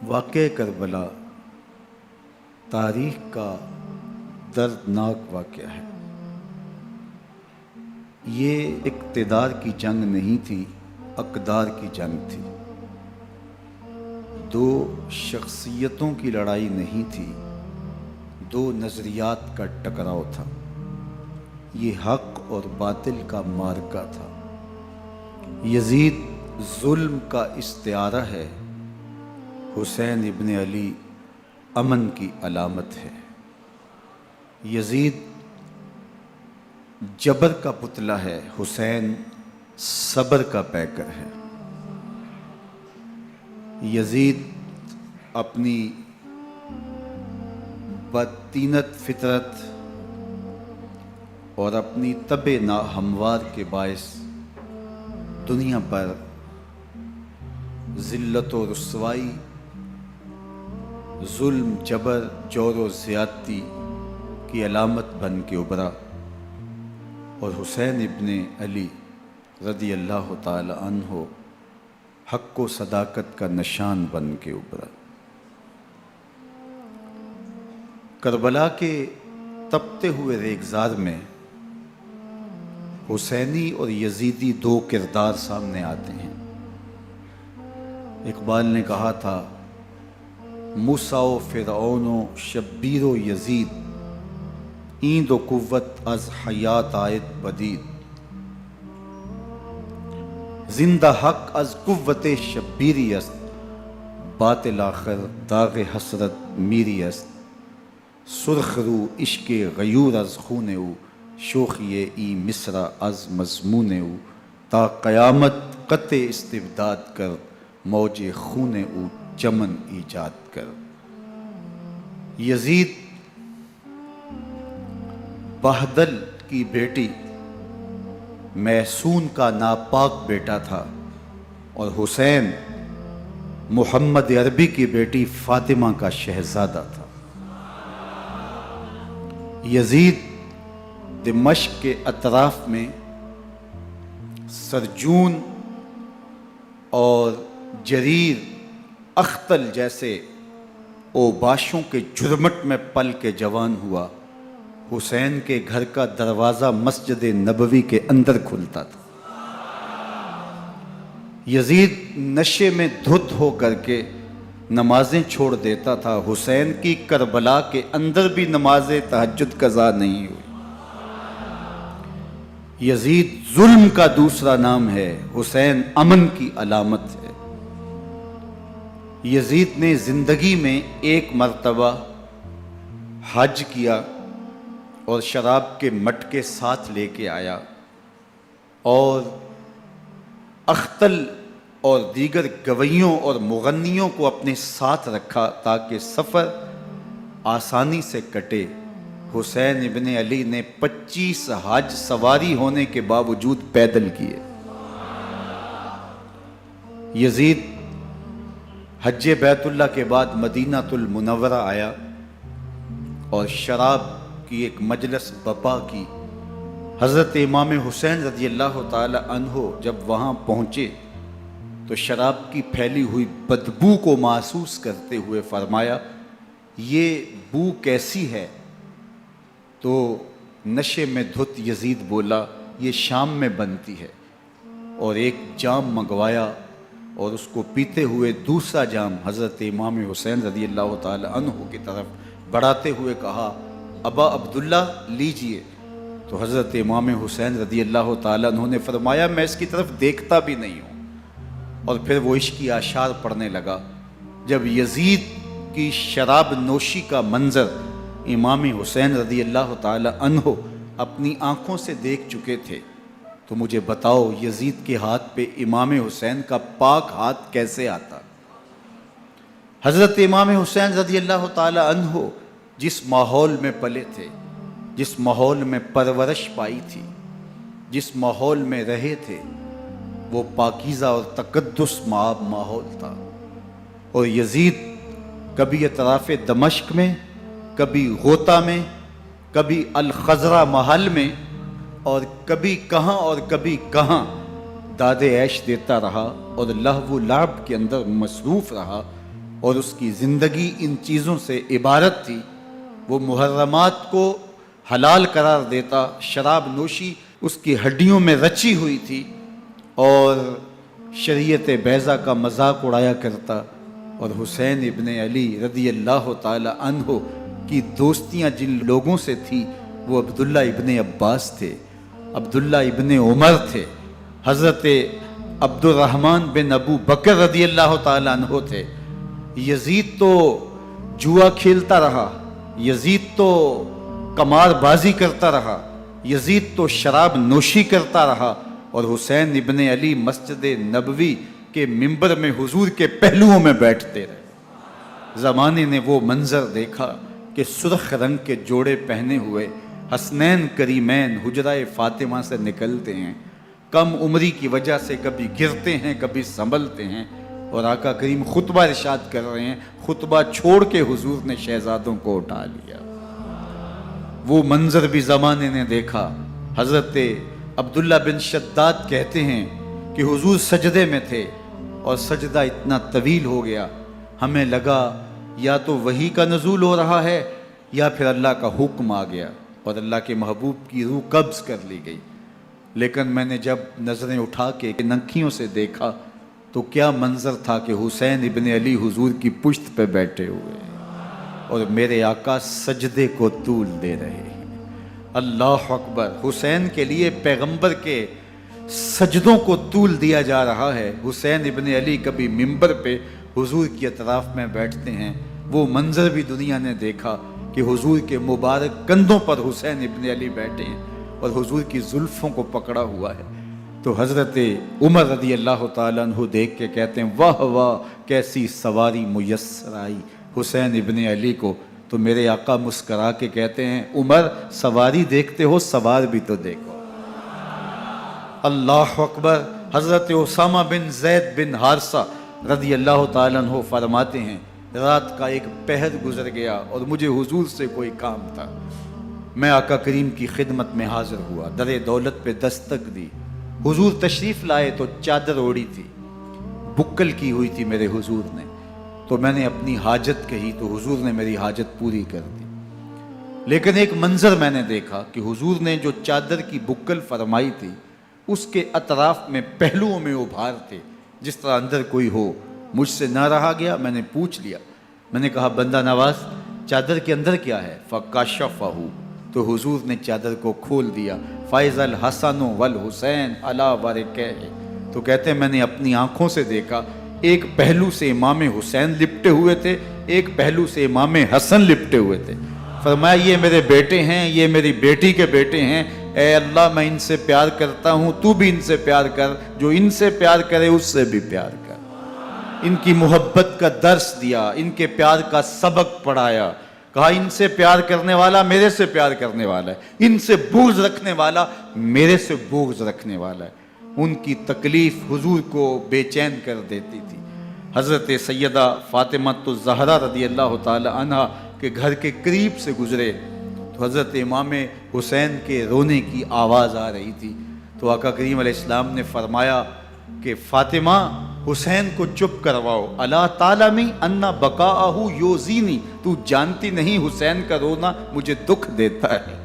واقعہ کربلا تاریخ کا دردناک واقعہ ہے۔ یہ اقتدار کی جنگ نہیں تھی، اقدار کی جنگ تھی۔ دو شخصیتوں کی لڑائی نہیں تھی، دو نظریات کا ٹکراؤ تھا۔ یہ حق اور باطل کا معرکہ تھا۔ یزید ظلم کا استعارہ ہے، حسین ابن علی امن کی علامت ہے۔ یزید جبر کا پتلا ہے، حسین صبر کا پیکر ہے۔ یزید اپنی بدطینت فطرت اور اپنی طبع ناہموار کے باعث دنیا پر ذلت و رسوائی، ظلم، جبر، جور و زیادتی کی علامت بن کے ابھرا، اور حسین ابن علی رضی اللہ تعالی عنہ حق و صداقت کا نشان بن کے ابھرا۔ کربلا کے تپتے ہوئے ریگزار میں حسینی اور یزیدی دو کردار سامنے آتے ہیں۔ اقبال نے کہا تھا، موسیٰ و فرعون و شبیر و یزید، ایند و قوت از حیات آید بدید، زندہ حق از قوت شبیری است، باطل آخر داغ حسرت میری است، سرخ رو عشق غیور از خون او، شوخی ای مصر از مضمون او، تا قیامت قطع استبداد کر، موج خون او چمن ایجاد کر۔ یزید بہدل کی بیٹی محسون کا ناپاک بیٹا تھا، اور حسین محمد عربی کی بیٹی فاطمہ کا شہزادہ تھا۔ یزید دمشق کے اطراف میں سرجون اور جریر اختل جیسے اوباشوں کے جرمٹ میں پل کے جوان ہوا۔ حسین کے گھر کا دروازہ مسجد نبوی کے اندر کھلتا تھا۔ یزید نشے میں دھت ہو کر کے نمازیں چھوڑ دیتا تھا۔ حسین کی کربلا کے اندر بھی نماز تہجد قضا نہیں ہوئی۔ یزید ظلم کا دوسرا نام ہے، حسین امن کی علامت ہے۔ یزید نے زندگی میں ایک مرتبہ حج کیا اور شراب کے مٹکے ساتھ لے کے آیا، اور اختل اور دیگر گویوں اور مغنیوں کو اپنے ساتھ رکھا تاکہ سفر آسانی سے کٹے۔ حسین ابن علی نے 25 حج سواری ہونے کے باوجود پیدل کیے۔ یزید حج بیت اللہ کے بعد مدینہ المنورہ آیا اور شراب کی ایک مجلس بپا کی۔ حضرت امام حسین رضی اللہ تعالی عنہ جب وہاں پہنچے تو شراب کی پھیلی ہوئی بدبو کو محسوس کرتے ہوئے فرمایا، یہ بو کیسی ہے؟ تو نشے میں دھت یزید بولا، یہ شام میں بنتی ہے، اور ایک جام منگوایا اور اس کو پیتے ہوئے دوسرا جام حضرت امام حسین رضی اللہ تعالی عنہ کی طرف بڑھاتے ہوئے کہا، ابا عبداللہ لیجئے۔ تو حضرت امام حسین رضی اللہ تعالیٰ عنہ نے فرمایا، میں اس کی طرف دیکھتا بھی نہیں ہوں، اور پھر وہ عشقی اشعار پڑھنے لگا۔ جب یزید کی شراب نوشی کا منظر امام حسین رضی اللہ تعالیٰ عنہ اپنی آنکھوں سے دیکھ چکے تھے تو مجھے بتاؤ، یزید کے ہاتھ پہ امام حسین کا پاک ہاتھ کیسے آتا؟ حضرت امام حسین رضی اللہ تعالیٰ عنہ جس ماحول میں پلے تھے، جس ماحول میں پرورش پائی تھی، جس ماحول میں رہے تھے، وہ پاکیزہ اور تقدس مآب ماحول تھا۔ اور یزید کبھی اطراف دمشق میں، کبھی غوطہ میں، کبھی الخضرہ محل میں، اور کبھی کہاں اور کبھی کہاں داد عیش دیتا رہا اور لہو و لعب کے اندر مصروف رہا، اور اس کی زندگی ان چیزوں سے عبارت تھی۔ وہ محرمات کو حلال قرار دیتا، شراب نوشی اس کی ہڈیوں میں رچی ہوئی تھی، اور شریعت بیضا کا مذاق اڑایا کرتا۔ اور حسین ابن علی رضی اللہ تعالی عنہ کی دوستیاں جن لوگوں سے تھی وہ عبداللہ ابن عباس تھے، عبداللہ ابن عمر تھے، حضرت عبد الرحمن بن ابو بکر رضی اللہ تعالی عنہ تھے۔ یزید تو جوا کھیلتا رہا، یزید تو قمار بازی کرتا رہا، یزید تو شراب نوشی کرتا رہا، اور حسین ابن علی مسجد نبوی کے ممبر میں حضور کے پہلوؤں میں بیٹھتے رہے۔ زمانے نے وہ منظر دیکھا کہ سرخ رنگ کے جوڑے پہنے ہوئے حسنین کریمین حجرہ فاطمہ سے نکلتے ہیں، کم عمری کی وجہ سے کبھی گرتے ہیں کبھی سنبھلتے ہیں، اور آقا کریم خطبہ ارشاد کر رہے ہیں، خطبہ چھوڑ کے حضور نے شہزادوں کو اٹھا لیا۔ وہ منظر بھی زمانے نے دیکھا۔ حضرت عبداللہ بن شداد کہتے ہیں کہ حضور سجدے میں تھے اور سجدہ اتنا طویل ہو گیا، ہمیں لگا یا تو وحی کا نزول ہو رہا ہے یا پھر اللہ کا حکم آ گیا اور اللہ کے محبوب کی روح قبض کر لی گئی۔ لیکن میں نے جب نظریں اٹھا کے ننکیوں سے دیکھا تو کیا منظر تھا کہ حسین ابن علی حضور کی پشت پہ بیٹھے ہوئے اور میرے آقا سجدے کو طول دے رہے ہیں۔ اللہ اکبر! حسین کے لیے پیغمبر کے سجدوں کو طول دیا جا رہا ہے۔ حسین ابن علی کبھی ممبر پہ حضور کی اطراف میں بیٹھتے ہیں، وہ منظر بھی دنیا نے دیکھا کہ حضور کے مبارک کندھوں پر حسین ابن علی بیٹھے ہیں اور حضور کی زلفوں کو پکڑا ہوا ہے۔ تو حضرت عمر رضی اللہ تعالیٰ عنہ دیکھ کے کہتے ہیں واہ واہ کیسی سواری میسر آئی حسین ابن علی کو۔ تو میرے آقا مسکرا کے کہتے ہیں عمر سواری دیکھتے ہو سوار بھی تو دیکھو۔ اللہ اکبر! حضرت اسامہ بن زید بن حارثہ رضی اللہ تعالیٰ عنہ فرماتے ہیں رات کا ایک پہر گزر گیا اور مجھے حضور سے کوئی کام تھا، میں آقا کریم کی خدمت میں حاضر ہوا، در دولت پہ دستک دی، حضور تشریف لائے تو چادر اوڑی تھی، بکل کی ہوئی تھی میرے حضور نے، تو میں نے اپنی حاجت کہی تو حضور نے میری حاجت پوری کر دی۔ لیکن ایک منظر میں نے دیکھا کہ حضور نے جو چادر کی بکل فرمائی تھی اس کے اطراف میں پہلوؤں میں ابھار تھے جس طرح اندر کوئی ہو۔ مجھ سے نہ رہا گیا، میں نے پوچھ لیا، میں نے کہا بندہ نواز چادر کے اندر کیا ہے؟ فَكَشَفَهُ، تو حضور نے چادر کو کھول دیا۔ فَإِذَا الْحَسَنُ وَالْحُسَيْنُ عَلَىٰ وَرِكَيْهِ، تو کہتے ہیں میں نے اپنی آنکھوں سے دیکھا، ایک پہلو سے امام حسین لپٹے ہوئے تھے، ایک پہلو سے امام حسن لپٹے ہوئے تھے۔ فرمایا یہ میرے بیٹے ہیں، یہ میری بیٹی کے بیٹے ہیں، اے اللہ میں ان سے پیار کرتا ہوں، تو بھی ان سے پیار کر، جو ان سے پیار کرے اس سے بھی پیار کر۔ ان کی محبت کا درس دیا، ان کے پیار کا سبق پڑھایا، کہا ان سے پیار کرنے والا میرے سے پیار کرنے والا ہے، ان سے بغض رکھنے والا میرے سے بغض رکھنے والا ہے۔ ان کی تکلیف حضور کو بے چین کر دیتی تھی۔ حضرت سیدہ فاطمہ الزہرا رضی اللہ تعالی عنہ کے گھر کے قریب سے گزرے تو حضرت امام حسین کے رونے کی آواز آ رہی تھی، تو آقا کریم علیہ السلام نے فرمایا کہ فاطمہ حسین کو چپ کرواؤ، الا تعلمی ان بقاءہ یوزینی، تو جانتی نہیں حسین کا رونا مجھے دکھ دیتا ہے۔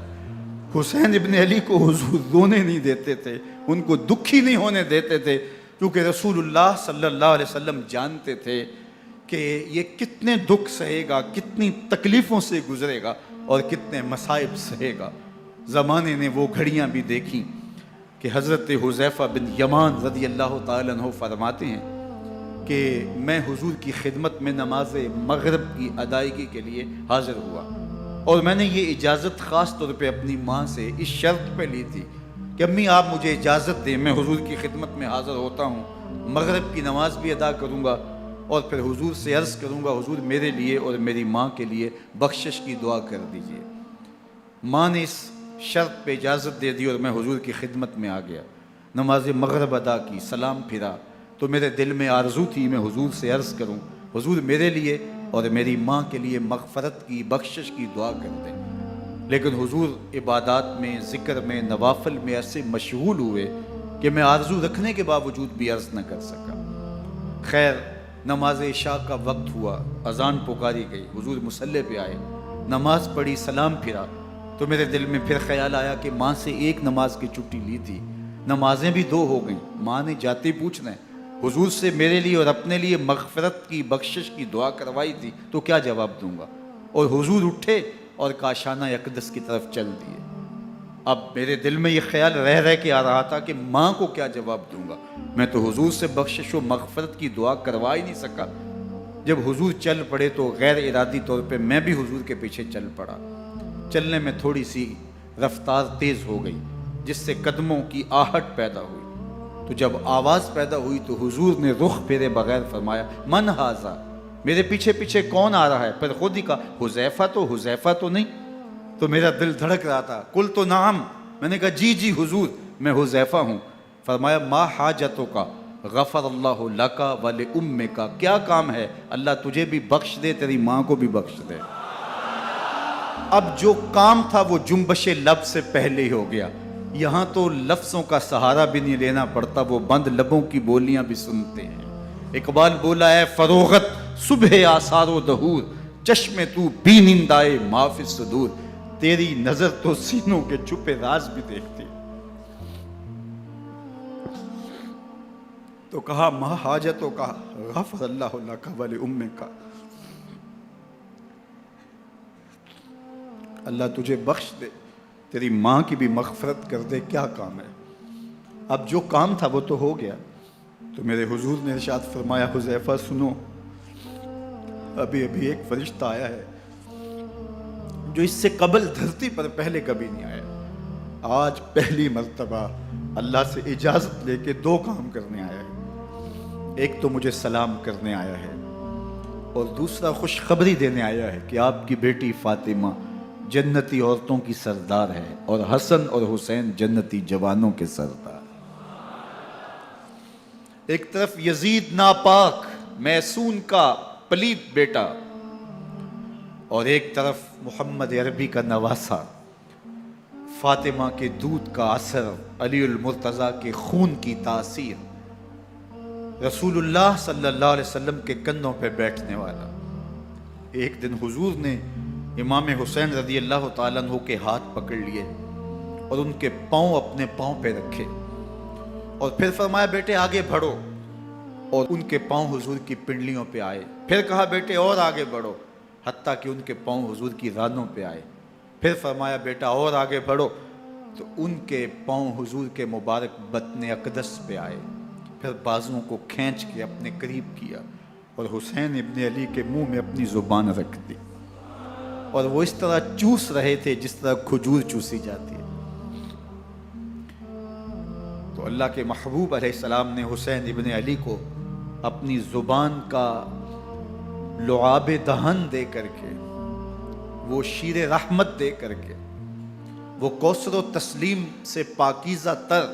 حسین ابن علی کو حضور رونے نہیں دیتے تھے، ان کو دکھی نہیں ہونے دیتے تھے، کیونکہ رسول اللہ صلی اللہ علیہ وسلم جانتے تھے کہ یہ کتنے دکھ سہے گا، کتنی تکلیفوں سے گزرے گا اور کتنے مصائب سہے گا۔ زمانے نے وہ گھڑیاں بھی دیکھیں کہ حضرت حذیفہ بن یمان رضی اللہ تعالیٰ عنہ فرماتے ہیں کہ میں حضور کی خدمت میں نماز مغرب کی ادائیگی کے لیے حاضر ہوا، اور میں نے یہ اجازت خاص طور پہ اپنی ماں سے اس شرط پہ لی تھی کہ امی آپ مجھے اجازت دیں، میں حضور کی خدمت میں حاضر ہوتا ہوں، مغرب کی نماز بھی ادا کروں گا اور پھر حضور سے عرض کروں گا حضور میرے لیے اور میری ماں کے لیے بخشش کی دعا کر دیجئے۔ ماں نے اس شرط پہ اجازت دے دی اور میں حضور کی خدمت میں آ گیا، نماز مغرب ادا کی، سلام پھرا تو میرے دل میں آرزو تھی میں حضور سے عرض کروں حضور میرے لیے اور میری ماں کے لیے مغفرت کی بخشش کی دعا کر دیں، لیکن حضور عبادات میں ذکر میں نوافل میں ایسے مشغول ہوئے کہ میں آرزو رکھنے کے باوجود بھی عرض نہ کر سکا۔ خیر نماز عشاء کا وقت ہوا، اذان پکاری گئی، حضور مصلی پہ آئے، نماز پڑھی، سلام پھرا، تو میرے دل میں پھر خیال آیا کہ ماں سے ایک نماز کی چھٹی لی تھی، نمازیں بھی 2 ہو گئیں، ماں نے جاتے پوچھنا ہے حضور سے میرے لیے اور اپنے لیے مغفرت کی، بخشش کی دعا کروائی تھی، تو کیا جواب دوں گا؟ اور حضور اٹھے اور کاشانہ اقدس کی طرف چل دیے۔ اب میرے دل میں یہ خیال رہ کے آ رہا تھا کہ ماں کو کیا جواب دوں گا؟ میں تو حضور سے بخشش و مغفرت کی دعا کروا ہی نہیں سکا۔ جب حضور چل پڑے تو غیر ارادی طور پہ میں بھی حضور کے پیچھے چل پڑا۔ چلنے میں تھوڑی سی رفتار تیز ہو گئی، جس سے قدموں کی آہٹ پیدا ہوئی۔ تو جب آواز پیدا ہوئی تو حضور نے رخ پھیرے بغیر فرمایا من ھذا، میرے پیچھے پیچھے کون آ رہا ہے؟ پھر خود ہی کہا حذیفہ تو نہیں؟ تو میرا دل دھڑک رہا تھا، قلت نعم، میں نے کہا جی حضور میں حذیفہ ہوں۔ فرمایا ما حاجتک غفر اللہ لک ولامک، کیا کام ہے؟ اللہ تجھے بھی بخش دے، تیری ماں کو بھی بخش دے۔ اب جو کام تھا وہ جنبش لب سے پہلے ہی ہو گیا، یہاں تو لفظوں کا سہارا بھی نہیں لینا پڑتا، وہ بند لبوں کی بولیاں بھی سنتے ہیں۔ اقبال بولا ہے فروغت صبح آثار و دہور، چشم تو بی نندائے ما فی الصدور، تیری نظر تو سینوں کے چھپے راز بھی دیکھتی۔ تو کہا ما حاجتوں کا غفر اللہ لک ولامک، اللہ تجھے بخش دے، تیری ماں کی بھی مغفرت کر دے، کیا کام ہے؟ اب جو کام تھا وہ تو ہو گیا۔ تو میرے حضور نے ارشاد فرمایا حذیفہ سنو، ابھی ایک فرشتہ آیا ہے جو اس سے قبل دھرتی پر پہلے کبھی نہیں آیا، آج پہلی مرتبہ اللہ سے اجازت لے کے 2 کام کرنے آیا ہے۔ ایک تو مجھے سلام کرنے آیا ہے، اور دوسرا خوشخبری دینے آیا ہے کہ آپ کی بیٹی فاطمہ جنتی عورتوں کی سردار ہے، اور حسن اور حسین جنتی جوانوں کے سردار۔ ایک طرف یزید ناپاک میسون کا پلیت بیٹا، اور ایک طرف محمد عربی کا نواسا، فاطمہ کے دودھ کا اثر، علی المرتضیٰ کے خون کی تاثیر، رسول اللہ صلی اللہ علیہ وسلم کے کندھوں پہ بیٹھنے والا۔ ایک دن حضور نے امام حسین رضی اللہ تعالیٰ عنہ کے ہاتھ پکڑ لیے اور ان کے پاؤں اپنے پاؤں پہ رکھے، اور پھر فرمایا بیٹے آگے بڑھو، اور ان کے پاؤں حضور کی پنڈلیوں پہ آئے۔ پھر کہا بیٹے اور آگے بڑھو، حتیٰ کہ ان کے پاؤں حضور کی رانوں پہ آئے۔ پھر فرمایا بیٹا اور آگے بڑھو، تو ان کے پاؤں حضور کے مبارک بطن اقدس پہ آئے۔ پھر بازوؤں کو کھینچ کے اپنے قریب کیا اور حسین ابن علی کے منہ میں اپنی زبان رکھ دی، اور وہ اس طرح چوس رہے تھے جس طرح کھجور چوسی جاتی ہے۔ تو اللہ کے محبوب علیہ السلام نے حسین ابن علی کو اپنی زبان کا لعاب دہن دے کر کے، وہ شیر رحمت دے کر کے، وہ کوثر و تسلیم سے پاکیزہ تر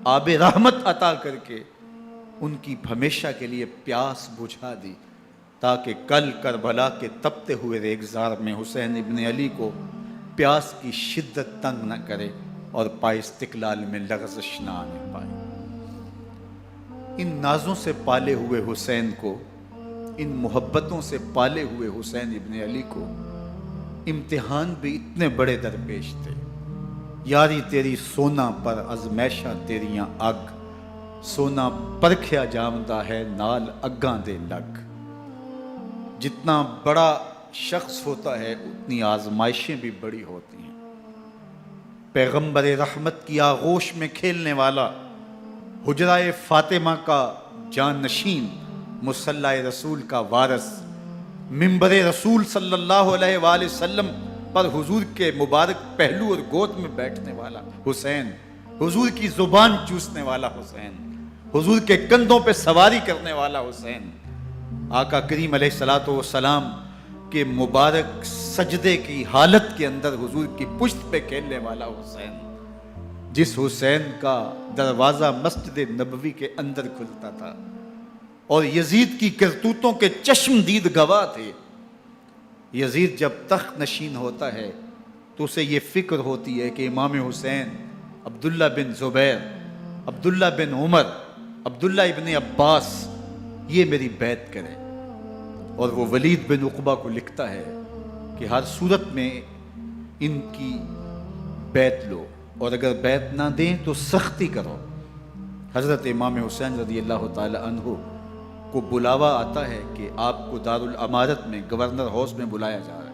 آب رحمت عطا کر کے ان کی ہمیشہ کے لیے پیاس بجھا دی، تاکہ کل کربلا کے تپتے ہوئے ریگزار میں حسین ابن علی کو پیاس کی شدت تنگ نہ کرے اور پائے استقلال میں لغزش نہ آنے پائے۔ ان نازوں سے پالے ہوئے حسین کو، ان محبتوں سے پالے ہوئے حسین ابن علی کو امتحان بھی اتنے بڑے درپیش تھے۔ یاری تیری سونا پر ازمیشہ تیریاں اگ، سونا پرکھیا جامدہ ہے نال اگاں دے لگ۔ جتنا بڑا شخص ہوتا ہے اتنی آزمائشیں بھی بڑی ہوتی ہیں۔ پیغمبر رحمت کی آغوش میں کھیلنے والا، حجرہ فاطمہ کا جانشین، مصلی رسول کا وارث، منبر رسول صلی اللہ علیہ وآلہ وسلم پر حضور کے مبارک پہلو اور گود میں بیٹھنے والا حسین، حضور کی زبان چوسنے والا حسین، حضور کے کندھوں پہ سواری کرنے والا حسین، آقا کریم علیہ الصلوۃ والسلام کے مبارک سجدے کی حالت کے اندر حضور کی پشت پہ کھیلنے والا حسین، جس حسین کا دروازہ مسجد نبوی کے اندر کھلتا تھا اور یزید کی کرتوتوں کے چشم دید گواہ تھے۔ یزید جب تخت نشین ہوتا ہے تو اسے یہ فکر ہوتی ہے کہ امام حسین، عبداللہ بن زبیر، عبداللہ بن عمر، عبداللہ ابن عباس یہ میری بیعت کرے. اور وہ ولید بن عقبہ کو لکھتا ہے کہ ہر صورت میں ان کی بیعت لو، اور اگر بیعت نہ دیں تو سختی کرو. حضرت امام حسین رضی اللہ تعالی عنہ کو بلاوا آتا ہے کہ آپ کو دارالامارت میں گورنر ہاؤس میں بلایا جا رہا ہے.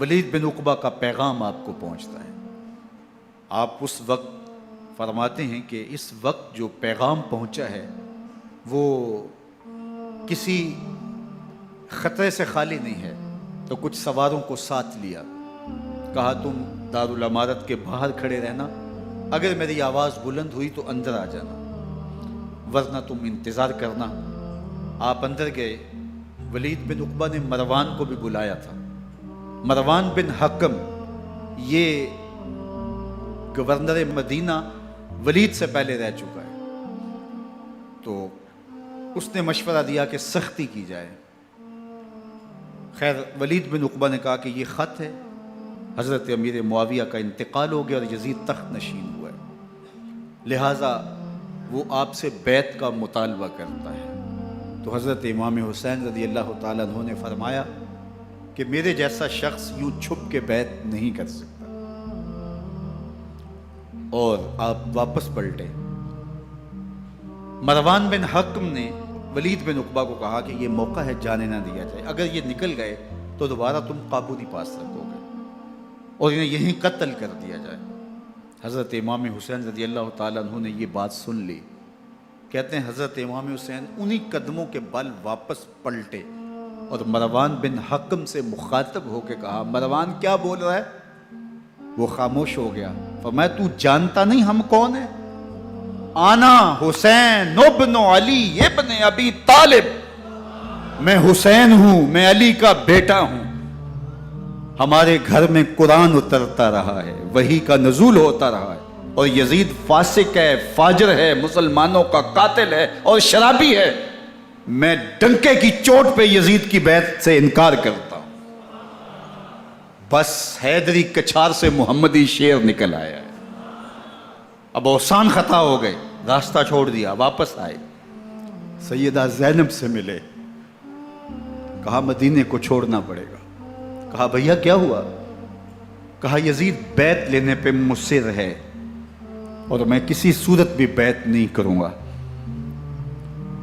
ولید بن عقبہ کا پیغام آپ کو پہنچتا ہے. آپ اس وقت فرماتے ہیں کہ اس وقت جو پیغام پہنچا ہے وہ کسی خطرے سے خالی نہیں ہے. تو کچھ سواروں کو ساتھ لیا، کہا تم دارالامارت کے باہر کھڑے رہنا، اگر میری آواز بلند ہوئی تو اندر آ جانا، ورنہ تم انتظار کرنا. آپ اندر گئے. ولید بن عقبہ نے مروان کو بھی بلایا تھا. مروان بن حکم یہ گورنر مدینہ ولید سے پہلے رہ چکا ہے، تو اس نے مشورہ دیا کہ سختی کی جائے. خیر ولید بن عقبہ نے کہا کہ یہ خط ہے، حضرت امیر معاویہ کا انتقال ہو گیا اور یزید تخت نشین ہوا ہے، لہٰذا وہ آپ سے بیعت کا مطالبہ کرتا ہے. تو حضرت امام حسین رضی اللہ تعالیٰ عنہ نے فرمایا کہ میرے جیسا شخص یوں چھپ کے بیعت نہیں کر سکتا. اور آپ واپس پلٹے. مروان بن حکم نے ولید بن عقبہ کو کہا کہ یہ موقع ہے جانے نہ دیا جائے، اگر یہ نکل گئے تو دوبارہ تم قابو نہیں پا سکو گے اور انہیں یہیں قتل کر دیا جائے. حضرت امام حسین رضی اللہ تعالیٰ عنہ نے یہ بات سن لی. کہتے ہیں حضرت امام حسین انہی قدموں کے بل واپس پلٹے اور مروان بن حکم سے مخاطب ہو کے کہا، مروان کیا بول رہا ہے؟ وہ خاموش ہو گیا. فرمایا تو جانتا نہیں ہم کون ہیں؟ آنا حسین ابن علی ابن ابی طالب، میں حسین ہوں، میں علی کا بیٹا ہوں. ہمارے گھر میں قرآن اترتا رہا ہے، وحی کا نزول ہوتا رہا ہے، اور یزید فاسق ہے، فاجر ہے، مسلمانوں کا قاتل ہے اور شرابی ہے. میں ڈنکے کی چوٹ پہ یزید کی بیعت سے انکار کرتا ہوں. بس حیدری کچھار سے محمدی شیر نکل آیا ہے. اب اوسان خطا ہو گئے، راستہ چھوڑ دیا، واپس آئے. سیدہ زینب سے ملے، کہا مدینے کو چھوڑنا پڑے گا. کہا بھیا کیا ہوا؟ کہا یزید بیعت لینے پہ مصر ہے اور میں کسی صورت بھی بیعت نہیں کروں گا.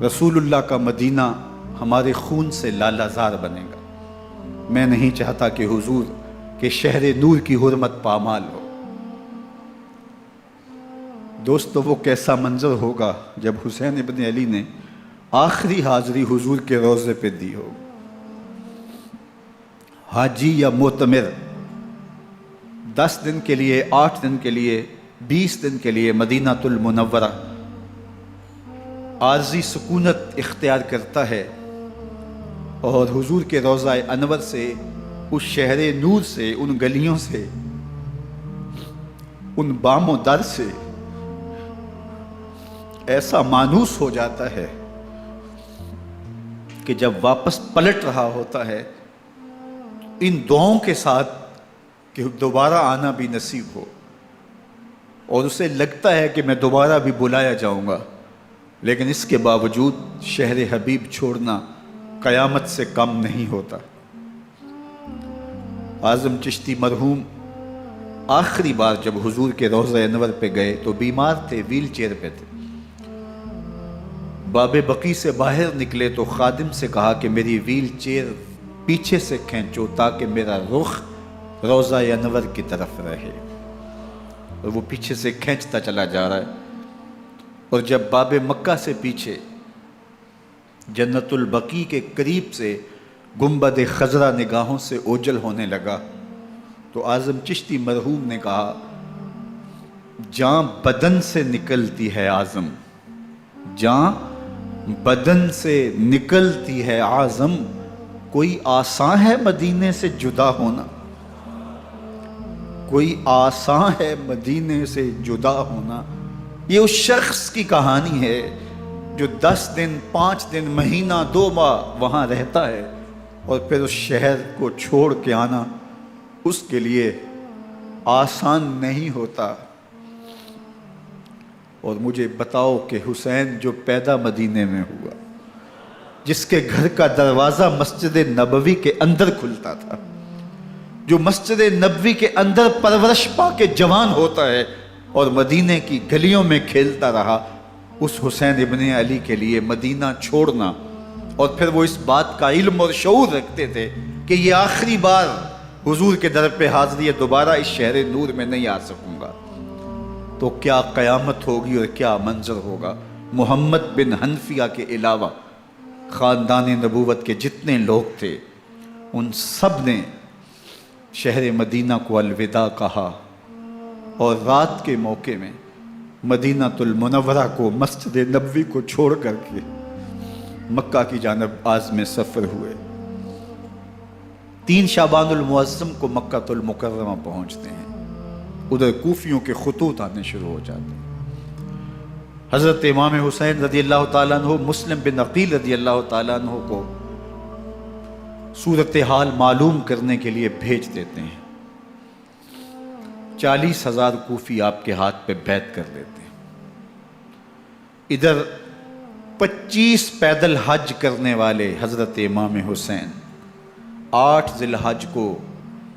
رسول اللہ کا مدینہ ہمارے خون سے لالہ زار بنے گا. میں نہیں چاہتا کہ حضور کے شہر نور کی حرمت پامال ہو. دوستو وہ کیسا منظر ہوگا جب حسین ابن علی نے آخری حاضری حضور کے روضے پہ دی ہو. حاجی یا معتمر 10 دن کے لیے، 8 دن کے لیے، 20 دن کے لیے مدینہ المنورہ عارضی سکونت اختیار کرتا ہے اور حضور کے روضہ انور سے، اس شہر نور سے، ان گلیوں سے، ان بام و در سے ایسا مانوس ہو جاتا ہے کہ جب واپس پلٹ رہا ہوتا ہے ان دعاؤں کے ساتھ کہ دوبارہ آنا بھی نصیب ہو، اور اسے لگتا ہے کہ میں دوبارہ بھی بلایا جاؤں گا، لیکن اس کے باوجود شہر حبیب چھوڑنا قیامت سے کم نہیں ہوتا. اعظم چشتی مرحوم آخری بار جب حضور کے روضہ انور پہ گئے تو بیمار تھے، ویل چیئر پہ تھے. باب بقی سے باہر نکلے تو خادم سے کہا کہ میری ویل چیئر پیچھے سے کھینچو تاکہ میرا رخ روضہ انور کی طرف رہے. اور وہ پیچھے سے کھینچتا چلا جا رہا ہے، اور جب باب مکہ سے پیچھے جنت البقیع کے قریب سے گنبد خضرا نگاہوں سے اوجل ہونے لگا تو اعظم چشتی مرحوم نے کہا، جان بدن سے نکلتی ہے اعظم، جان بدن سے نکلتی ہے اعظم، کوئی آسان ہے مدینے سے جدا ہونا، کوئی آسان ہے مدینے سے جدا ہونا. یہ اس شخص کی کہانی ہے جو 10 دن، 5 دن، مہینہ، 2 ماہ وہاں رہتا ہے اور پھر اس شہر کو چھوڑ کے آنا اس کے لیے آسان نہیں ہوتا. اور مجھے بتاؤ کہ حسین جو پیدا مدینے میں ہوا، جس کے گھر کا دروازہ مسجد نبوی کے اندر کھلتا تھا، جو مسجد نبوی کے اندر پرورش پا کے جوان ہوتا ہے اور مدینے کی گلیوں میں کھیلتا رہا، اس حسین ابن علی کے لیے مدینہ چھوڑنا، اور پھر وہ اس بات کا علم اور شعور رکھتے تھے کہ یہ آخری بار حضور کے در پہ حاضری ہے، دوبارہ اس شہر نور میں نہیں آ سکوں گا، تو کیا قیامت ہوگی اور کیا منظر ہوگا۔ محمد بن حنفیہ کے علاوہ خاندان نبوت کے جتنے لوگ تھے ان سب نے شہر مدینہ کو الوداع کہا، اور رات کے موقع میں مدینہ المنورہ کو، مسجد نبوی کو چھوڑ کر کے مکہ کی جانب عازم سفر ہوئے۔ 3 شعبان المعظم کو مکہ المکرمہ پہنچتے ہیں، ادھر کوفیوں کے خطوط آنے شروع ہو جاتے ہیں۔ حضرت امام حسین رضی اللہ تعالیٰ عنہ مسلم بن عقیل رضی اللہ تعالیٰ عنہ کو صورتحال معلوم کرنے کے لیے بھیج دیتے ہیں۔ 40,000 کوفی آپ کے ہاتھ پہ بیعت کر لیتے ہیں۔ ادھر 25 پیدل حج کرنے والے حضرت امام حسین 8 ذی الحج کو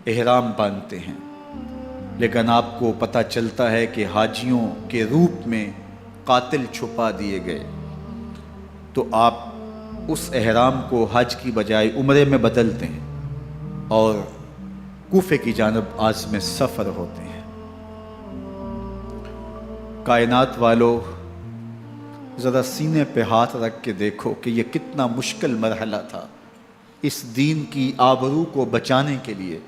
احرام باندھتے ہیں، لیکن آپ کو پتہ چلتا ہے کہ حاجیوں کے روپ میں قاتل چھپا دیے گئے، تو آپ اس احرام کو حج کی بجائے عمرے میں بدلتے ہیں اور کوفے کی جانب عازم سفر ہوتے ہیں۔ کائنات والو، ذرا سینے پہ ہاتھ رکھ کے دیکھو کہ یہ کتنا مشکل مرحلہ تھا۔ اس دین کی آبرو کو بچانے کے لیے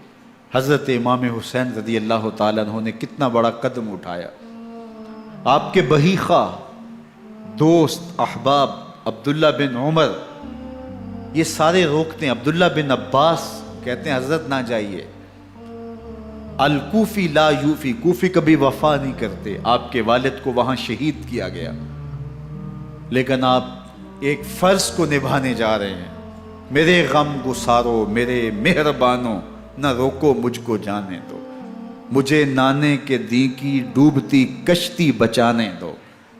حضرت امام حسین رضی اللہ تعالیٰ عنہ نے کتنا بڑا قدم اٹھایا۔ آپ کے بہی خواہ، دوست، احباب عبداللہ بن عمر یہ سارے روکتے ہیں۔ عبداللہ بن عباس کہتے ہیں حضرت نہ جائیے، الکوفی لا یوفی، کوفی کبھی وفا نہیں کرتے، آپ کے والد کو وہاں شہید کیا گیا، لیکن آپ ایک فرض کو نبھانے جا رہے ہیں۔ میرے غم گسارو، میرے مہربانوں، نہ روکو مجھ کو جانے دو، مجھے نانے کے دی کی ڈوبتی کشتی بچانے دو،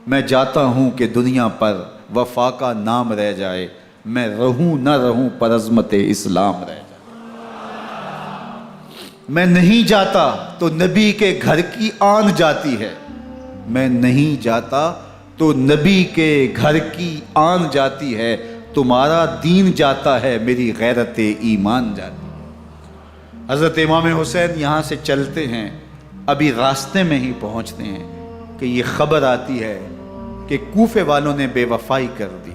میں جاتا ہوں کہ دنیا پر وفا کا نام رہ جائے، میں رہوں نہ رہوں پر عظمت اسلام رہ جائے۔ میں نہیں جاتا تو نبی کے گھر کی آن جاتی ہے، میں نہیں جاتا تو نبی کے گھر کی آن جاتی ہے، تمہارا دین جاتا ہے، میری غیرت ایمان جاتی ہے۔ حضرت امام حسین یہاں سے چلتے ہیں، ابھی راستے میں ہی پہنچتے ہیں کہ یہ خبر آتی ہے کہ کوفے والوں نے بے وفائی کر دی،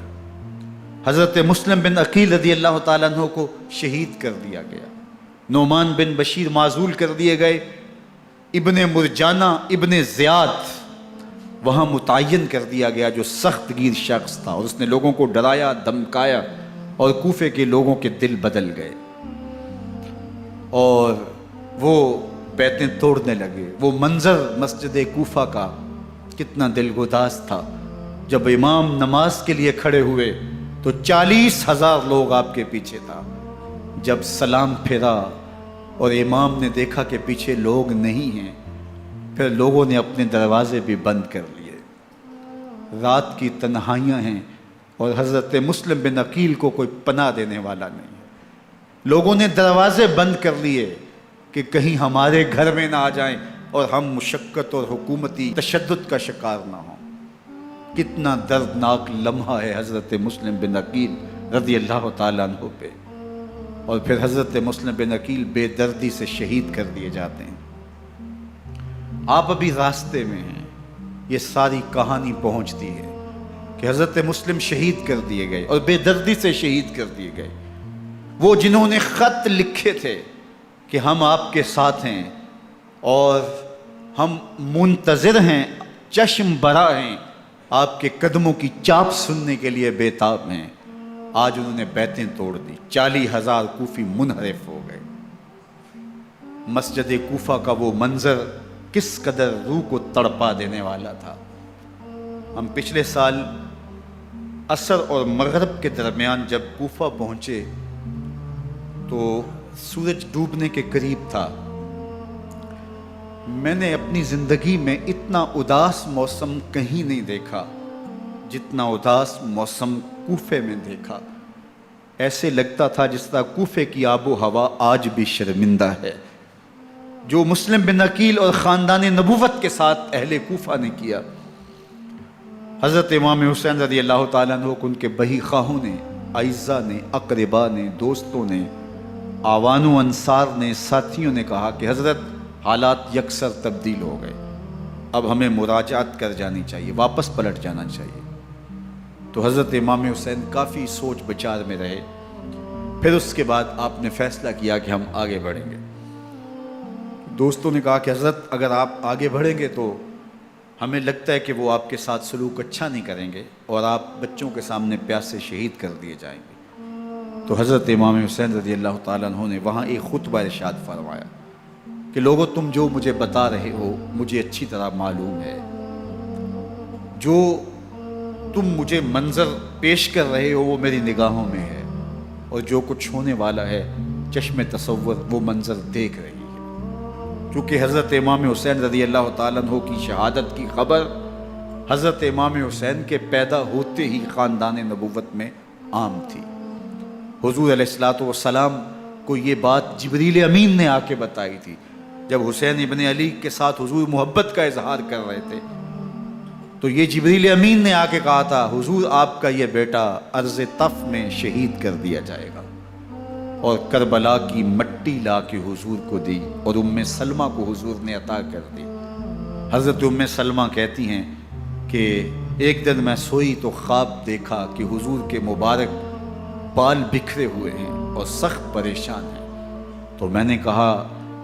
حضرت مسلم بن عقیل رضی اللہ تعالیٰ عنہ کو شہید کر دیا گیا، نعمان بن بشیر معزول کر دیے گئے، ابن مرجانہ ابن زیاد وہاں متعین کر دیا گیا جو سخت گیر شخص تھا، اور اس نے لوگوں کو ڈرایا، دھمکایا، اور کوفے کے لوگوں کے دل بدل گئے اور وہ بیتیں توڑنے لگے۔ وہ منظر مسجد کوفہ کا کتنا دلگداز تھا۔ جب امام نماز کے لیے کھڑے ہوئے تو 40,000 لوگ آپ کے پیچھے تھا۔ جب سلام پھیرا اور امام نے دیکھا کہ پیچھے لوگ نہیں ہیں، پھر لوگوں نے اپنے دروازے بھی بند کر لیے۔ رات کی تنہائیاں ہیں اور حضرت مسلم بن عقیل کو کوئی پناہ دینے والا نہیں ہے۔ لوگوں نے دروازے بند کر لیے کہ کہیں ہمارے گھر میں نہ آ جائیں اور ہم مشقت اور حکومتی تشدد کا شکار نہ ہوں۔ کتنا دردناک لمحہ ہے حضرت مسلم بن عقیل رضی اللہ تعالیٰ عنہ پہ، اور پھر حضرت مسلم بن عقیل بے دردی سے شہید کر دیے جاتے ہیں۔ آپ ابھی راستے میں ہیں، یہ ساری کہانی پہنچتی ہے کہ حضرت مسلم شہید کر دیے گئے اور بے دردی سے شہید کر دیے گئے۔ وہ جنہوں نے خط لکھے تھے کہ ہم آپ کے ساتھ ہیں اور ہم منتظر ہیں، چشم برا ہیں، آپ کے قدموں کی چاپ سننے کے لیے بےتاب ہیں، آج انہوں نے بیتیں توڑ دی۔ 40,000 کوفی منحرف ہو گئے۔ مسجد کوفہ کا وہ منظر کس قدر روح کو تڑپا دینے والا تھا۔ ہم پچھلے سال عصر اور مغرب کے درمیان جب کوفہ پہنچے تو سورج ڈوبنے کے قریب تھا۔ میں نے اپنی زندگی میں اتنا اداس موسم کہیں نہیں دیکھا جتنا اداس موسم کوفے میں دیکھا۔ ایسے لگتا تھا جس طرح کوفے کی آب و ہوا آج بھی شرمندہ ہے۔ جو مسلم بن عقیل اور خاندان نبوت کے ساتھ اہل کوفہ نے کیا، حضرت امام حسین رضی اللہ تعالیٰ عنہ کو ان کے بہی خواہوں نے، اعزاء نے، اقربا نے، دوستوں نے، آوان و انصار نے، ساتھیوں نے کہا کہ حضرت حالات یکسر تبدیل ہو گئے، اب ہمیں مراجعت کر جانی چاہیے، واپس پلٹ جانا چاہیے۔ تو حضرت امام حسین کافی سوچ بچار میں رہے، پھر اس کے بعد آپ نے فیصلہ کیا کہ ہم آگے بڑھیں گے۔ دوستوں نے کہا کہ حضرت اگر آپ آگے بڑھیں گے تو ہمیں لگتا ہے کہ وہ آپ کے ساتھ سلوک اچھا نہیں کریں گے اور آپ بچوں کے سامنے پیاسے شہید کر دیے جائیں گے۔ تو حضرت امام حسین رضی اللہ تعالیٰ عنہ نے وہاں ایک خطبہ ارشاد فرمایا کہ لوگوں تم جو مجھے بتا رہے ہو مجھے اچھی طرح معلوم ہے، جو تم مجھے منظر پیش کر رہے ہو وہ میری نگاہوں میں ہے، اور جو کچھ ہونے والا ہے چشم تصور وہ منظر دیکھ رہی ہے۔ کیونکہ حضرت امام حسین رضی اللہ تعالیٰ عنہ کی شہادت کی خبر حضرت امام حسین کے پیدا ہوتے ہی خاندان نبوت میں عام تھی۔ حضور علیہ الصلوۃ والسلام کو یہ بات جبریل امین نے آ کے بتائی تھی جب حسین ابن علی کے ساتھ حضور محبت کا اظہار کر رہے تھے، تو یہ جبریل امین نے آ کے کہا تھا حضور آپ کا یہ بیٹا ارض طف میں شہید کر دیا جائے گا، اور کربلا کی مٹی لا کے حضور کو دی اور ام سلمہ کو حضور نے عطا کر دی۔ حضرت ام سلمہ کہتی ہیں کہ ایک دن میں سوئی تو خواب دیکھا کہ حضور کے مبارک بال بکھرے ہوئے ہیں اور سخت پریشان ہیں، تو میں نے کہا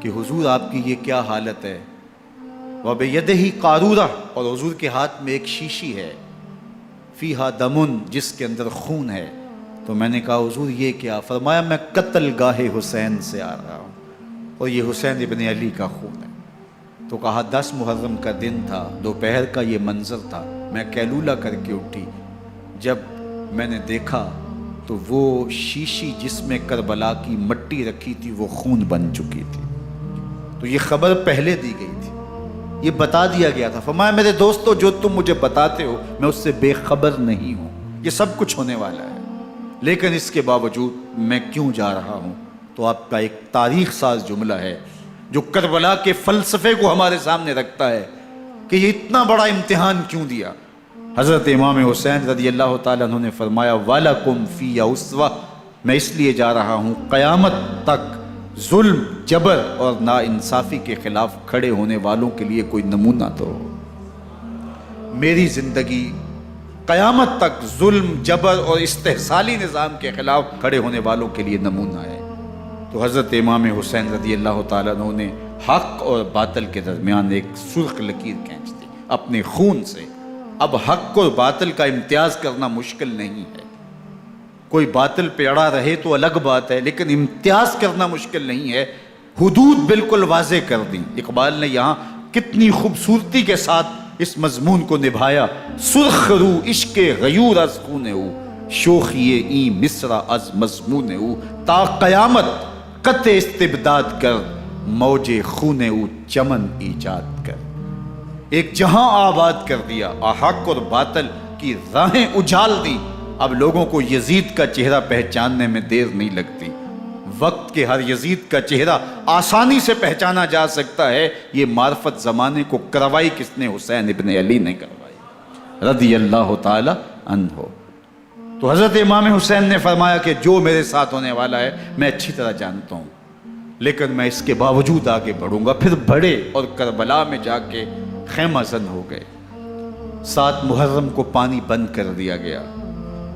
کہ حضور آپ کی یہ کیا حالت ہے؟ وَبِيَدِهِ قَارُورَةٌ، اور حضور کے ہاتھ میں ایک شیشی ہے، فیہا دمن، جس کے اندر خون ہے۔ تو میں نے کہا حضور یہ کیا؟ فرمایا میں قتل گاہ حسین سے آ رہا ہوں اور یہ حسین ابن علی کا خون ہے۔ تو کہا 10 محرم کا دن تھا، دوپہر کا یہ منظر تھا، میں کیلولہ کر کے اٹھی، جب میں نے دیکھا تو وہ شیشی جس میں کربلا کی مٹی رکھی تھی وہ خون بن چکی تھی۔ تو یہ خبر پہلے دی گئی تھی، یہ بتا دیا گیا تھا۔ فرمایا میرے دوستو جو تم مجھے بتاتے ہو میں اس سے بے خبر نہیں ہوں، یہ سب کچھ ہونے والا ہے، لیکن اس کے باوجود میں کیوں جا رہا ہوں؟ تو آپ کا ایک تاریخ ساز جملہ ہے جو کربلا کے فلسفے کو ہمارے سامنے رکھتا ہے کہ یہ اتنا بڑا امتحان کیوں دیا۔ حضرت امام حسین رضی اللہ تعالیٰ عنہ نے فرمایا وَلَكُمْ فِيَّ أُسْوَةٌ، میں اس لیے جا رہا ہوں قیامت تک ظلم، جبر اور ناانصافی کے خلاف کھڑے ہونے والوں کے لیے کوئی نمونہ تو ہو۔ میری زندگی قیامت تک ظلم، جبر اور استحصالی نظام کے خلاف کھڑے ہونے والوں کے لیے نمونہ ہے۔ تو حضرت امام حسین رضی اللہ تعالیٰ عنہ نے حق اور باطل کے درمیان ایک سرخ لکیر کھینچ دی اپنے خون سے۔ اب حق اور باطل کا امتیاز کرنا مشکل نہیں ہے، کوئی باطل پہ اڑا رہے تو الگ بات ہے، لیکن امتیاز کرنا مشکل نہیں ہے۔ حدود بالکل واضح کر دی۔ اقبال نے یہاں کتنی خوبصورتی کے ساتھ اس مضمون کو نبھایا۔ سرخ رو عشق غیور از خون او، شوخی این مصرع از مضمون او، تا قیامت قطع استبداد کر، موج خون او چمن ایجاد کر۔ ایک جہاں آباد کر دیا، حق اور باطل کی راہیں اجال دی۔ اب لوگوں کو یزید کا چہرہ پہچاننے میں دیر نہیں لگتی، وقت کے ہر یزید کا چہرہ آسانی سے پہچانا جا سکتا ہے۔ یہ معرفت زمانے کو کروائی کس نے؟ حسین ابن علی نے کروائی رضی اللہ تعالی عنہ۔ تو حضرت امام حسین نے فرمایا کہ جو میرے ساتھ ہونے والا ہے میں اچھی طرح جانتا ہوں، لیکن میں اس کے باوجود آگے بڑھوں گا۔ پھر بڑھے اور کربلا میں جا کے خیمہ زن ہو گئے۔ 7 محرم کو پانی بند کر دیا گیا،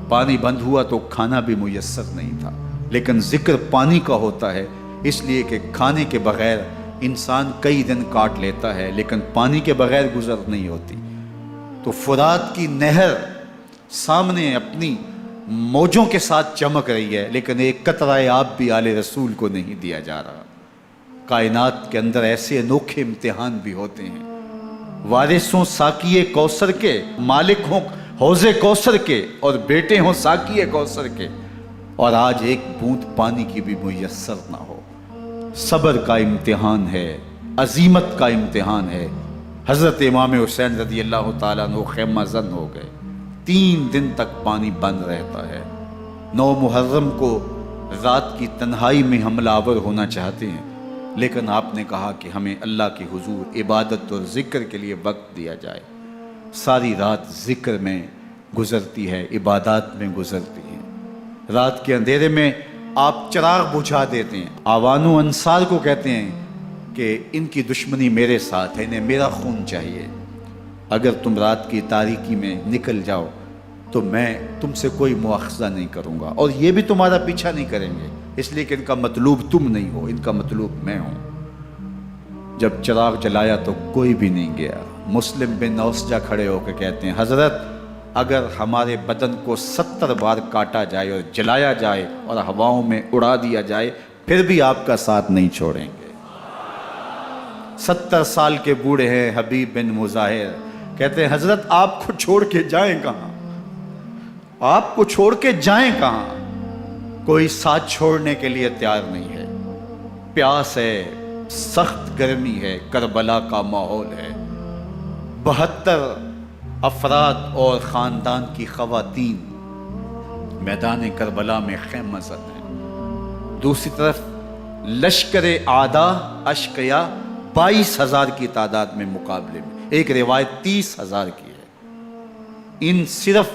پانی بند ہوا تو کھانا بھی میسر نہیں تھا، لیکن ذکر پانی کا ہوتا ہے اس لیے کہ کھانے کے بغیر انسان کئی دن کاٹ لیتا ہے، لیکن پانی کے بغیر گزر نہیں ہوتی۔ تو فرات کی نہر سامنے اپنی موجوں کے ساتھ چمک رہی ہے، لیکن ایک قطرہ آب بھی آل رسول کو نہیں دیا جا رہا۔ کائنات کے اندر ایسے انوکھے امتحان بھی ہوتے ہیں، وارث ہوں ساقی کوثر کے، مالک ہوں حوض کوثر کے، اور بیٹے ہوں ساقی کوثر کے، اور آج ایک بوند پانی کی بھی میسر نہ ہو۔ صبر کا امتحان ہے، عزیمت کا امتحان ہے۔ حضرت امام حسین رضی اللہ تعالیٰ عنہ خیمہ زن ہو گئے، 3 دن تک پانی بند رہتا ہے۔ 9 محرم کو رات کی تنہائی میں حملہ آور ہونا چاہتے ہیں، لیکن آپ نے کہا کہ ہمیں اللہ کے حضور عبادت اور ذکر کے لیے وقت دیا جائے۔ ساری رات ذکر میں گزرتی ہے، عبادات میں گزرتی ہے۔ رات کے اندھیرے میں آپ چراغ بجھا دیتے ہیں۔ آوان و انصار کو کہتے ہیں کہ ان کی دشمنی میرے ساتھ ہے، انہیں میرا خون چاہیے، اگر تم رات کی تاریکی میں نکل جاؤ تو میں تم سے کوئی مواخذہ نہیں کروں گا، اور یہ بھی تمہارا پیچھا نہیں کریں گے، اس لیے کہ ان کا مطلوب تم نہیں ہو، ان کا مطلوب میں ہوں۔ جب چراغ جلایا تو کوئی بھی نہیں گیا۔ مسلم بن اوسجہ کھڑے ہو کے کہتے ہیں، حضرت اگر ہمارے بدن کو 70 بار کاٹا جائے اور جلایا جائے اور ہواؤں میں اڑا دیا جائے پھر بھی آپ کا ساتھ نہیں چھوڑیں گے۔ 70 سال کے بوڑھے ہیں حبیب بن مظاہر، کہتے ہیں حضرت آپ کو چھوڑ کے جائیں کہاں، آپ کو چھوڑ کے جائیں کہاں، کوئی ساتھ چھوڑنے کے لیے تیار نہیں ہے۔ پیاس ہے، سخت گرمی ہے، کربلا کا ماحول ہے، 72 افراد اور خاندان کی خواتین میدان کربلا میں خیمہ زد ہیں۔ دوسری طرف لشکر اعداء اشقیا 22,000 کی تعداد میں مقابلے میں، ایک روایت 30,000 کی ہے۔ ان صرف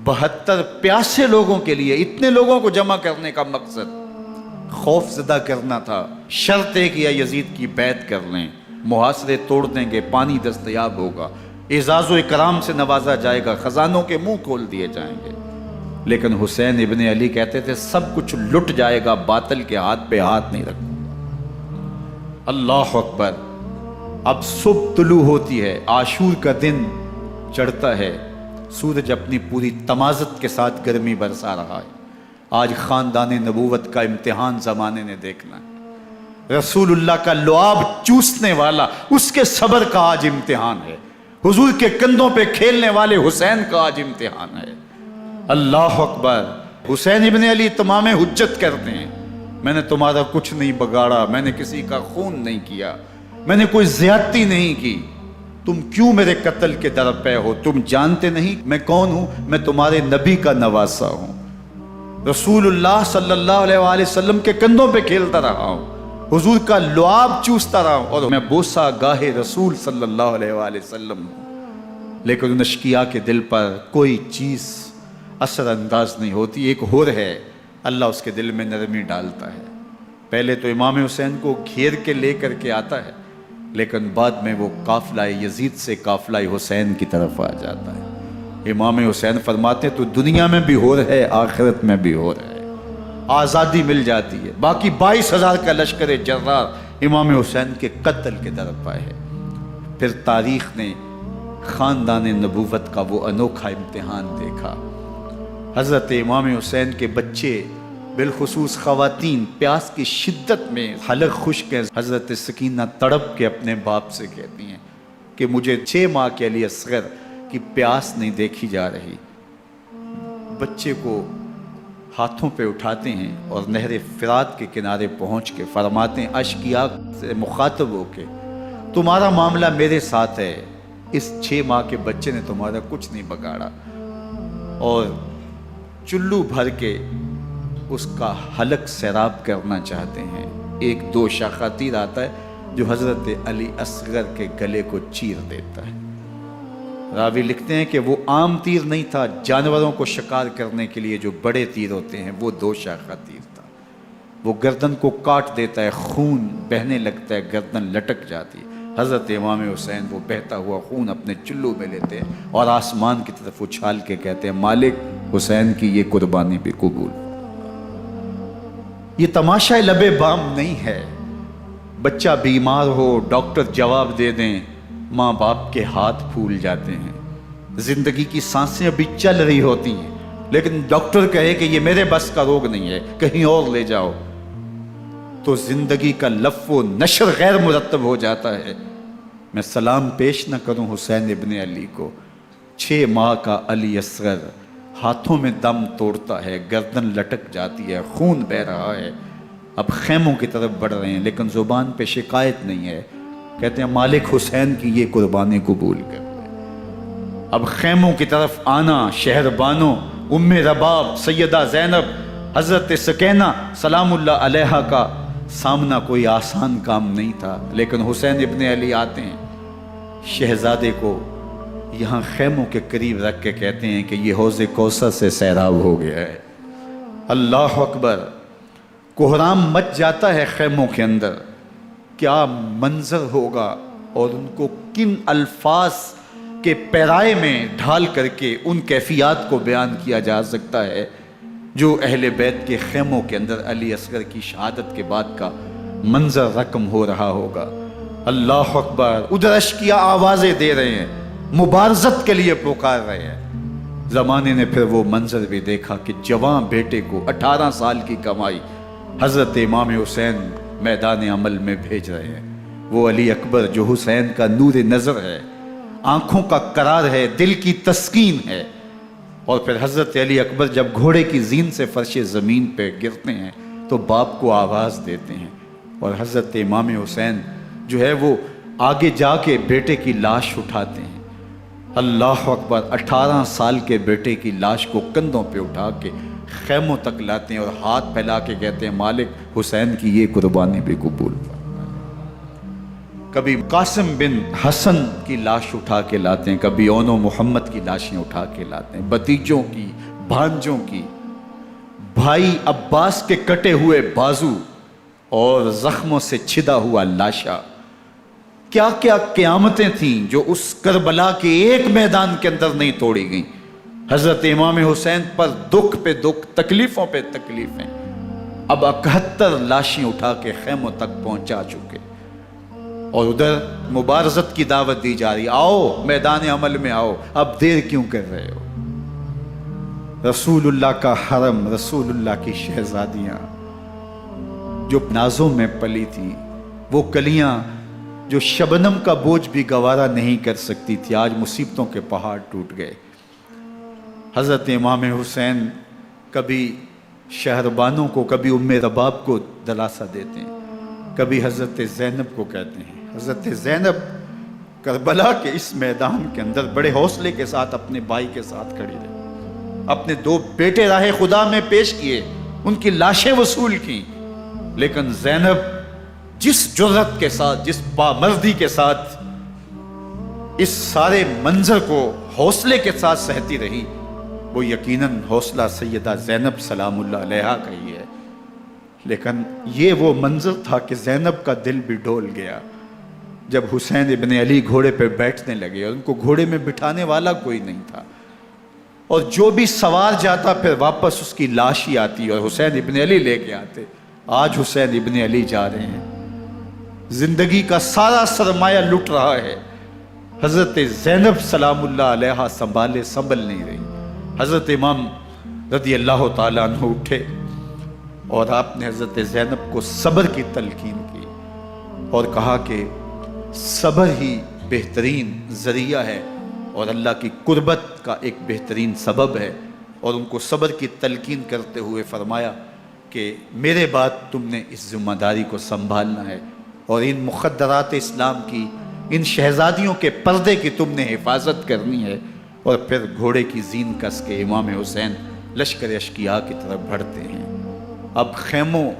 72 پیاسے لوگوں کے لیے اتنے لوگوں کو جمع کرنے کا مقصد خوف زدہ کرنا تھا۔ شرط ہے کہ یا یزید کی بیعت کر لیں، محاصرے توڑ دیں گے، پانی دستیاب ہوگا، اعزاز و اکرام سے نوازا جائے گا، خزانوں کے منہ کھول دیے جائیں گے۔ لیکن حسین ابن علی کہتے تھے سب کچھ لٹ جائے گا، باطل کے ہاتھ پہ ہاتھ نہیں رکھوں گا۔ اللہ اکبر۔ اب صبح طلوع ہوتی ہے، عاشور کا دن چڑھتا ہے، سورج اپنی پوری تمازت کے ساتھ گرمی برسا رہا ہے۔ آج خاندان نبوت کا امتحان زمانے نے دیکھنا ہے۔ رسول اللہ کا لعاب چوسنے والا اس کے صبر کا آج امتحان ہے۔ حضور کے کندھوں پہ کھیلنے والے حسین کا آج امتحان ہے۔ اللہ اکبر۔ حسین ابن علی تمام حجت کرتے ہیں، میں نے تمہارا کچھ نہیں بگاڑا، میں نے کسی کا خون نہیں کیا، میں نے کوئی زیادتی نہیں کی، تم کیوں میرے قتل کے در پہ ہو؟ تم جانتے نہیں میں کون ہوں؟ میں تمہارے نبی کا نواسا ہوں، رسول اللہ صلی اللہ علیہ وآلہ وسلم کے کندھوں پہ کھیلتا رہا ہوں، حضور کا لعاب چوستا رہا ہوں، اور میں بوسہ گاہے رسول صلی اللہ علیہ وآلہ وسلم ہوں۔ لیکن ان اشقیاء کے دل پر کوئی چیز اثر انداز نہیں ہوتی۔ ایک ہور ہے، اللہ اس کے دل میں نرمی ڈالتا ہے۔ پہلے تو امام حسین کو گھیر کے لے کر کے آتا ہے، لیکن بعد میں وہ قافلہ یزید سے قافلہ حسین کی طرف آ جاتا ہے۔ امام حسین فرماتے ہیں تو دنیا میں بھی ہور ہے، آخرت میں بھی ہور ہے، آزادی مل جاتی ہے۔ باقی 22,000 کا لشکر جرار امام حسین کے قتل کے طرف آئے ہے۔ پھر تاریخ نے خاندان نبوت کا وہ انوکھا امتحان دیکھا۔ حضرت امام حسین کے بچے بالخصوص خواتین پیاس کی شدت میں حلق خشک ہیں۔ حضرت سکینہ تڑپ کے اپنے باپ سے کہتی ہیں کہ مجھے 6 ماہ کے علی اصغر کی پیاس نہیں دیکھی جا رہی۔ بچے کو ہاتھوں پہ اٹھاتے ہیں اور نہر فرات کے کنارے پہنچ کے فرماتے ہیں اشقیاء سے مخاطب ہو کے تمہارا معاملہ میرے ساتھ ہے، اس 6 ماہ کے بچے نے تمہارا کچھ نہیں بگاڑا، اور چلو بھر کے اس کا حلق سیراب کرنا چاہتے ہیں۔ ایک 2 شاخہ تیر آتا ہے جو حضرت علی اصغر کے گلے کو چیر دیتا ہے۔ راوی لکھتے ہیں کہ وہ عام تیر نہیں تھا، جانوروں کو شکار کرنے کے لیے جو بڑے تیر ہوتے ہیں وہ 2 شاخہ تیر تھا۔ وہ گردن کو کاٹ دیتا ہے، خون بہنے لگتا ہے، گردن لٹک جاتی ہے۔ حضرت امام حسین وہ بہتا ہوا خون اپنے چلو میں لیتے ہیں اور آسمان کی طرف اچھال کے کہتے ہیں مالک حسین کی یہ قربانی بھی قبول۔ یہ تماشا لب بام نہیں ہے، بچہ بیمار ہو ڈاکٹر جواب دے دیں، ماں باپ کے ہاتھ پھول جاتے ہیں، زندگی کی سانسیں ابھی چل رہی ہوتی ہیں، لیکن ڈاکٹر کہے کہ یہ میرے بس کا روگ نہیں ہے، کہیں اور لے جاؤ، تو زندگی کا لف و نشر غیر مرتب ہو جاتا ہے۔ میں سلام پیش نہ کروں حسین ابن علی کو، 6 ماہ کا علی اصغر ہاتھوں میں دم توڑتا ہے، گردن لٹک جاتی ہے، خون بہہ رہا ہے، اب خیموں کی طرف بڑھ رہے ہیں، لیکن زبان پہ شکایت نہیں ہے، کہتے ہیں مالک حسین کی یہ قربانی قبول کر لیں۔ اب خیموں کی طرف آنا، شہر بانوں ام رباب سیدہ زینب حضرت سکینہ سلام اللہ علیہا کا سامنا کوئی آسان کام نہیں تھا، لیکن حسین ابن علی آتے ہیں، شہزادے کو یہاں خیموں کے قریب رکھ کے کہتے ہیں کہ یہ حوض کوثر سے سیراب ہو گیا ہے۔ اللہ اکبر، کوہرام مچ جاتا ہے خیموں کے اندر، کیا منظر ہوگا اور ان کو کن الفاظ کے پیرائے میں ڈھال کر کے ان کیفیات کو بیان کیا جا سکتا ہے جو اہل بیت کے خیموں کے اندر علی اصغر کی شہادت کے بعد کا منظر رقم ہو رہا ہوگا۔ اللہ اکبر، ادھر اشکیا آوازیں دے رہے ہیں، مبارزت کے لیے پکار رہے ہیں۔ زمانے نے پھر وہ منظر بھی دیکھا کہ جوان بیٹے کو 18 سال کی کمائی حضرت امام حسین میدان عمل میں بھیج رہے ہیں۔ وہ علی اکبر جو حسین کا نور نظر ہے، آنکھوں کا قرار ہے، دل کی تسکین ہے۔ اور پھر حضرت علی اکبر جب گھوڑے کی زین سے فرش زمین پہ گرتے ہیں تو باپ کو آواز دیتے ہیں، اور حضرت امام حسین جو ہے وہ آگے جا کے بیٹے کی لاش اٹھاتے ہیں۔ اللہ اکبر، 18 سال کے بیٹے کی لاش کو کندھوں پہ اٹھا کے خیموں تک لاتے ہیں اور ہاتھ پھیلا کے کہتے ہیں مالک حسین کی یہ قربانی بھی قبول فرما۔ کبھی قاسم بن حسن کی لاش اٹھا کے لاتے ہیں، کبھی اون و محمد کی لاشیں اٹھا کے لاتے ہیں، بتیجوں کی، بھانجوں کی، بھائی عباس کے کٹے ہوئے بازو اور زخموں سے چھدا ہوا لاشا۔ کیا کیا قیامتیں تھیں جو اس کربلا کے ایک میدان کے اندر نہیں توڑی گئیں۔ حضرت امام حسین پر دکھ پہ دکھ، تکلیفوں پہ تکلیفیں۔ اب 71 لاشیں اٹھا کے خیموں تک پہنچا چکے، اور ادھر مبارزت کی دعوت دی جا رہی، آؤ میدان عمل میں آؤ، اب دیر کیوں کر رہے ہو۔ رسول اللہ کا حرم، رسول اللہ کی شہزادیاں جو نازوں میں پلی تھی، وہ کلیاں جو شبنم کا بوجھ بھی گوارا نہیں کر سکتی تھی، آج مصیبتوں کے پہاڑ ٹوٹ گئے۔ حضرت امام حسین کبھی شہربانوں کو، کبھی ام رباب کو دلاسا دیتے ہیں، کبھی حضرت زینب کو کہتے ہیں۔ حضرت زینب کربلا کے اس میدان کے اندر بڑے حوصلے کے ساتھ اپنے بھائی کے ساتھ کھڑی رہی، اپنے 2 بیٹے راہ خدا میں پیش کیے، ان کی لاشیں وصول کی، لیکن زینب جس جرأت کے ساتھ، جس بامردی کے ساتھ اس سارے منظر کو حوصلے کے ساتھ سہتی رہی، وہ یقیناً حوصلہ سیدہ زینب سلام اللہ علیہا کا ہی ہے۔ لیکن یہ وہ منظر تھا کہ زینب کا دل بھی ڈول گیا جب حسین ابن علی گھوڑے پہ بیٹھنے لگے اور ان کو گھوڑے میں بٹھانے والا کوئی نہیں تھا، اور جو بھی سوار جاتا پھر واپس اس کی لاش ہی آتی اور حسین ابن علی لے کے آتے۔ آج حسین ابن علی جا رہے ہیں، زندگی کا سارا سرمایہ لٹ رہا ہے، حضرت زینب سلام اللہ علیہا سنبھل نہیں رہی۔ حضرت امام رضی اللہ تعالیٰ عنہ اٹھے اور آپ نے حضرت زینب کو صبر کی تلقین کی اور کہا کہ صبر ہی بہترین ذریعہ ہے اور اللہ کی قربت کا ایک بہترین سبب ہے، اور ان کو صبر کی تلقین کرتے ہوئے فرمایا کہ میرے بعد تم نے اس ذمہ داری کو سنبھالنا ہے اور ان مخدرات اسلام کی، ان شہزادیوں کے پردے کی تم نے حفاظت کرنی ہے۔ اور پھر گھوڑے کی زین کس کے امام حسین لشکر اشکیا کی طرف بڑھتے ہیں۔ اب خیموں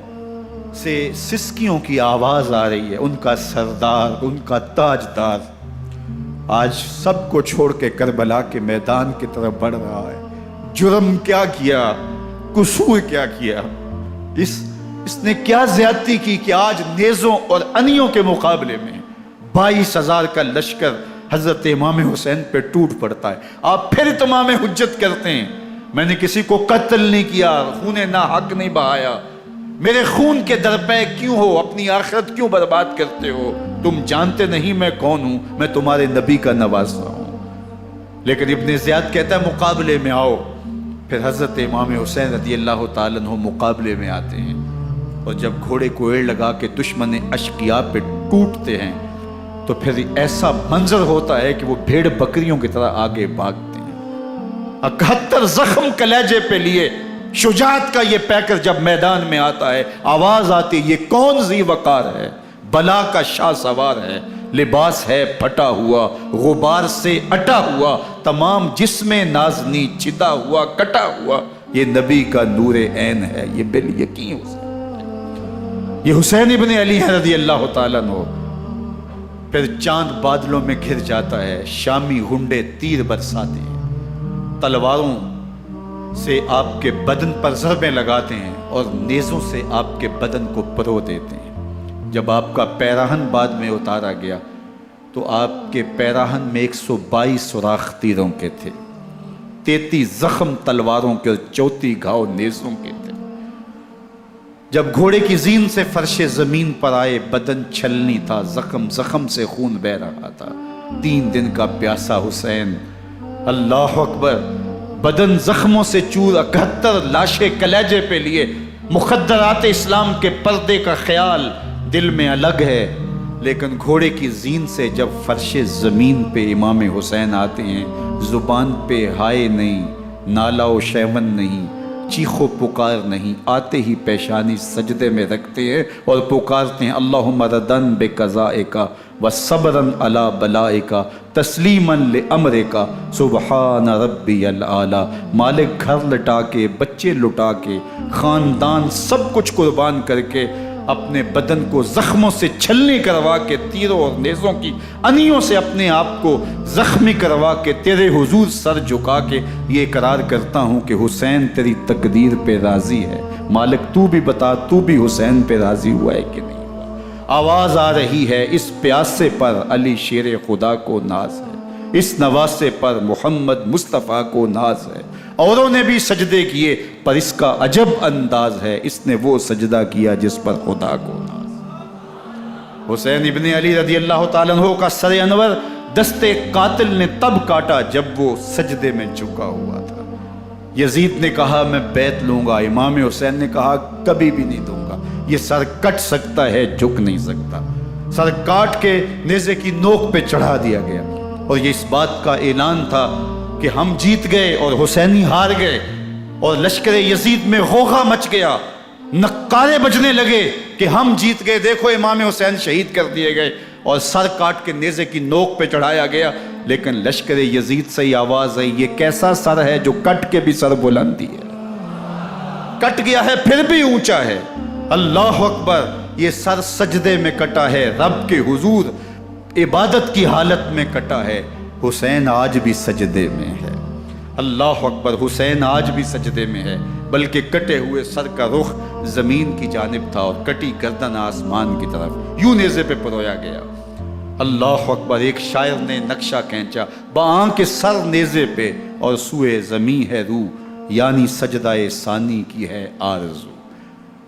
سے سسکیوں کی آواز آ رہی ہے، ان کا سردار، ان کا تاجدار آج سب کو چھوڑ کے کربلا کے میدان کی طرف بڑھ رہا ہے۔ جرم کیا کیا، قصور کیا کیا، اس نے کیا زیادتی کی کہ آج نیزوں اور انیوں کے مقابلے میں 22,000 کا لشکر حضرت امام حسین پہ ٹوٹ پڑتا ہے۔ آپ پھر اتمام حجت کرتے ہیں، میں نے کسی کو قتل نہیں کیا، خون ناحق نہیں بہایا، میرے خون کے درپے کیوں ہو، اپنی آخرت کیوں برباد کرتے ہو، تم جانتے نہیں میں کون ہوں، میں تمہارے نبی کا نواسا ہوں۔ لیکن ابن زیاد کہتا ہے مقابلے میں آؤ۔ پھر حضرت امام حسین رضی اللہ تعالیٰ عنہ مقابلے میں آتے ہیں، اور جب گھوڑے کو ایڑ لگا کے دشمن اشقیاء پہ ٹوٹتے ہیں تو پھر ایسا منظر ہوتا ہے کہ وہ بھیڑ بکریوں کی طرح آگے بھاگتے ہیں۔ 71 زخم کلیجے پہ لیے شجاعت کا یہ پیکر جب میدان میں آتا ہے، آواز آتی، یہ کون ذی وقار ہے، بلا کا شاہ سوار ہے، لباس ہے پھٹا ہوا غبار سے اٹا ہوا، تمام جسم نازنی چتا ہوا کٹا ہوا، یہ نبی کا نور عین ہے، یہ بالیقین حسین، یہ حسین ابن علی ہیں رضی اللہ تعالیٰ عنہ۔ پھر چاند بادلوں میں گھر جاتا ہے، شامی ہنڈے تیر برساتے ہیں، تلواروں سے آپ کے بدن پر ضربیں لگاتے ہیں اور نیزوں سے آپ کے بدن کو پرو دیتے ہیں۔ جب آپ کا پیراہن بعد میں اتارا گیا تو آپ کے پیراہن میں 122 سوراخ تیروں کے تھے، 33 زخم تلواروں کے اور 34 گھاؤ نیزوں کے تھے۔ جب گھوڑے کی زین سے فرش زمین پر آئے، بدن چھلنی تھا، زخم زخم سے خون بہ رہا تھا، 3 دن کا پیاسا حسین، اللہ اکبر، بدن زخموں سے چور، 71 لاشیں کلیجے پہ لیے، مخدرات اسلام کے پردے کا خیال دل میں الگ ہے، لیکن گھوڑے کی زین سے جب فرش زمین پہ امام حسین آتے ہیں، زبان پہ ہائے نہیں، نالا و شیون نہیں، چیخ و پکار نہیں، آتے ہی پیشانی سجدے میں رکھتے ہیں اور پکارتے ہیں اللہم ردن بقضائک وصبرن علی بلائک تسلیما لامرک سبحان ربی الاعلی۔ مالک گھر لٹا کے، بچے لٹا کے، خاندان سب کچھ قربان کر کے، اپنے بدن کو زخموں سے چھلنی کروا کے، تیروں اور نیزوں کی انیوں سے اپنے آپ کو زخمی کروا کے، تیرے حضور سر جھکا کے یہ اقرار کرتا ہوں کہ حسین تیری تقدیر پہ راضی ہے، مالک تو بھی بتا، تو بھی حسین پہ راضی ہوا ہے کہ نہیں ہوا۔ آواز آ رہی ہے اس پیاسے پر علی شیر خدا کو ناز ہے، اس نواسے پر محمد مصطفیٰ کو ناز ہے، اوروں نے بھی سجدے کیے پر اس کا عجب انداز ہے، اس نے وہ سجدہ کیا جس پر خدا کو ناز۔ حسین ابن علی رضی اللہ تعالیٰ عنہ کا سر انور دستے قاتل نے تب کاٹا جب وہ سجدے میں جھکا ہوا تھا۔ یزید نے کہا میں بیعت لوں گا، امام حسین نے کہا کبھی بھی نہیں دوں گا، یہ سر کٹ سکتا ہے جھک نہیں سکتا۔ سر کاٹ کے نیزے کی نوک پہ چڑھا دیا گیا اور یہ اس بات کا اعلان تھا کہ ہم جیت گئے اور حسینی ہار گئے، اور لشکر یزید میں غوغا مچ گیا، نقارے بجنے لگے کہ ہم جیت گئے، دیکھو امام حسین شہید کر دیے گئے، اور سر کاٹ کے نیزے کی نوک پہ چڑھایا گیا۔ لیکن لشکر یزید سے ہی آواز آئی یہ کیسا سر ہے جو کٹ کے بھی سر بلندی ہے، کٹ گیا ہے پھر بھی اونچا ہے، اللہ اکبر، یہ سر سجدے میں کٹا ہے، رب کے حضور عبادت کی حالت میں کٹا ہے، حسین آج بھی سجدے میں ہے، اللہ اکبر، حسین آج بھی سجدے میں ہے، بلکہ کٹے ہوئے سر کا رخ زمین کی جانب تھا اور کٹی گردن آسمان کی طرف، یوں نیزے پہ پرویا گیا، اللہ اکبر۔ ایک شاعر نے نقشہ کھینچا باں کے سر نیزے پہ اور سوئے زمیں ہے روح، یعنی سجدہ ثانی کی ہے آرزو۔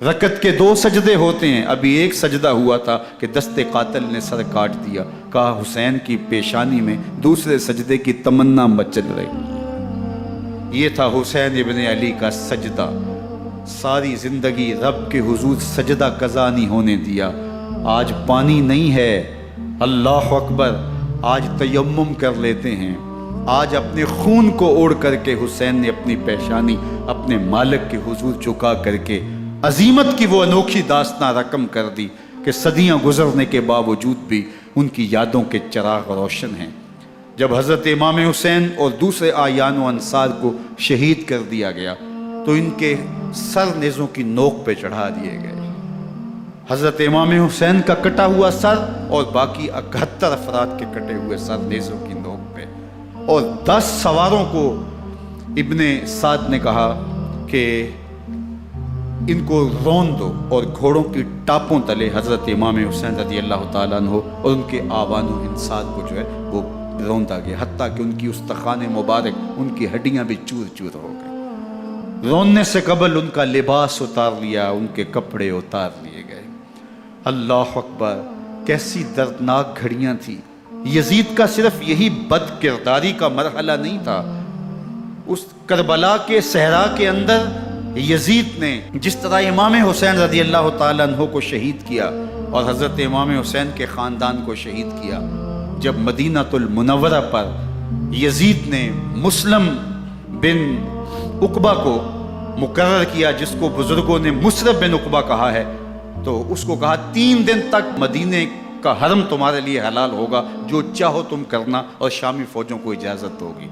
رکعت کے 2 سجدے ہوتے ہیں، ابھی ایک سجدہ ہوا تھا کہ دست قاتل نے سر کاٹ دیا، کہا حسین کی پیشانی میں دوسرے سجدے کی تمنا مچل رہی۔ یہ تھا حسین ابن علی کا سجدہ، ساری زندگی رب کے حضور سجدہ قضا نہیں ہونے دیا۔ آج پانی نہیں ہے، اللہ اکبر، آج تیمم کر لیتے ہیں، آج اپنے خون کو اوڑھ کر کے حسین نے اپنی پیشانی اپنے مالک کے حضور جھکا کر کے عظیمت کی وہ انوکھی داستان رقم کر دی کہ صدیاں گزرنے کے باوجود بھی ان کی یادوں کے چراغ روشن ہیں۔ جب حضرت امام حسین اور دوسرے آیان و انصار کو شہید کر دیا گیا تو ان کے سر نیزوں کی نوک پہ چڑھا دیے گئے، حضرت امام حسین کا کٹا ہوا سر اور باقی 71 افراد کے کٹے ہوئے سر نیزوں کی نوک پہ، اور 10 سواروں کو ابن سعد نے کہا کہ ان کو رون دو، اور گھوڑوں کی ٹاپوں تلے حضرت امام حسین رضی اللہ تعالیٰ عنہ اور ان کے آوان و انصار کو جو ہے وہ روندا گیا، حتیٰ کہ ان کی استخوان مبارک، ان کی ہڈیاں بھی چور چور ہو گئی۔ روننے سے قبل ان کا لباس اتار لیا، ان کے کپڑے اتار لیے گئے۔ اللہ اکبر، کیسی دردناک گھڑیاں تھیں۔ یزید کا صرف یہی بد کرداری کا مرحلہ نہیں تھا، اس کربلا کے صحرا کے اندر یزید نے جس طرح امام حسین رضی اللہ تعالیٰ عنہ کو شہید کیا اور حضرت امام حسین کے خاندان کو شہید کیا، جب مدینہ المنورہ پر یزید نے مسلم بن عقبہ کو مقرر کیا، جس کو بزرگوں نے مصرف بن عقبہ کہا ہے، تو اس کو کہا 3 دن تک مدینے کا حرم تمہارے لیے حلال ہوگا، جو چاہو تم کرنا، اور شامی فوجوں کو اجازت ہوگی۔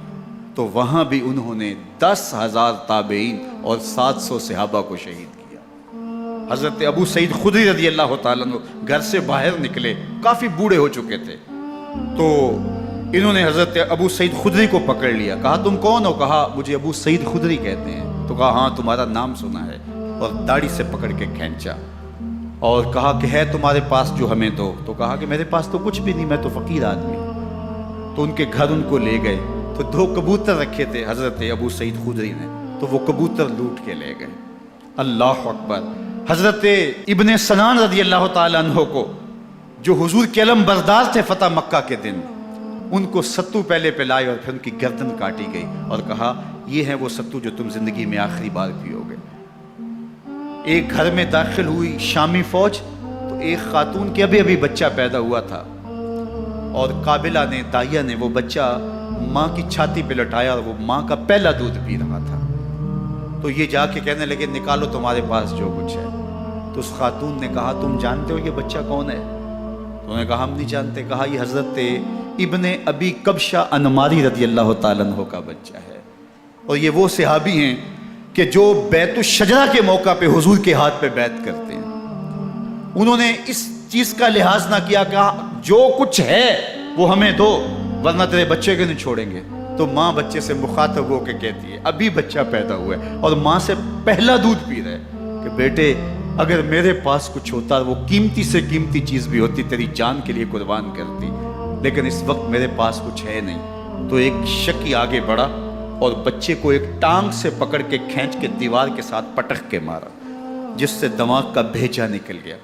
تو وہاں بھی انہوں نے 10,000 تابعین اور 700 صحابہ کو شہید کیا۔ حضرت ابو سعید خدری رضی اللہ تعالیٰ عنہ گھر سے باہر نکلے، کافی بوڑھے ہو چکے تھے، تو انہوں نے حضرت ابو سعید خدری کو پکڑ لیا، کہا تم کون ہو؟ کہا مجھے ابو سعید خدری کہتے ہیں۔ تو کہا ہاں تمہارا نام سنا ہے، اور داڑھی سے پکڑ کے کھینچا اور کہا کہ ہے تمہارے پاس جو ہمیں دو؟ تو کہا کہ میرے پاس تو کچھ بھی نہیں، میں تو فقیر آدمی ہوں۔ تو ان کے گھر ان کو لے گئے، تو 2 کبوتر رکھے تھے حضرت ابو سعید خدری نے، تو وہ کبوتر لوٹ کے لے گئے۔ اللہ اکبر۔ حضرت ابن سنان رضی اللہ تعالیٰ عنہ کو، جو حضور کے علم بردار تھے فتح مکہ کے دن، ان کو ستو پہلے پلائے اور پھر ان کی گردن کاٹی گئی، اور کہا یہ ہے وہ ستو جو تم زندگی میں آخری بار پیو گے۔ ایک گھر میں داخل ہوئی شامی فوج، تو ایک خاتون کے ابھی بچہ پیدا ہوا تھا، اور قابلہ نے، دائیا نے وہ بچہ ماں کی چھاتی پہ لٹایا، اور وہ ماں کا پہلا دودھ پی رہا تھا۔ تو یہ جا کے کہنے لگے نکالو تمہارے پاس جو کچھ ہے۔ تو اس خاتون نے کہا تم جانتے ہو یہ بچہ کون ہے؟ تو انہوں نے کہا ہم نہیں جانتے۔ کہا یہ حضرت ابن ابی کبشہ انماری رضی اللہ تعالیٰ عنہ کا بچہ ہے، اور یہ وہ صحابی ہیں کہ جو بیت الشجرہ کے موقع پہ حضور کے ہاتھ پہ بیعت کرتے ہیں۔ انہوں نے اس چیز کا لحاظ نہ کیا، کہا جو کچھ ہے وہ ہمیں دو ورنہ تیرے بچے کو نہیں چھوڑیں گے۔ تو ماں بچے سے مخاطب ہو کے کہتی ہے، ابھی بچہ پیدا ہوا ہے اور ماں سے پہلا دودھ پی رہے، کہ بیٹے اگر میرے پاس کچھ ہوتا، وہ قیمتی سے قیمتی چیز بھی ہوتی، تیری جان کے لیے قربان کرتی، لیکن اس وقت میرے پاس کچھ ہے نہیں۔ تو ایک شکی آگے بڑھا اور بچے کو ایک ٹانگ سے پکڑ کے کھینچ کے دیوار کے ساتھ پٹک کے مارا، جس سے دماغ کا بھیجا نکل گیا۔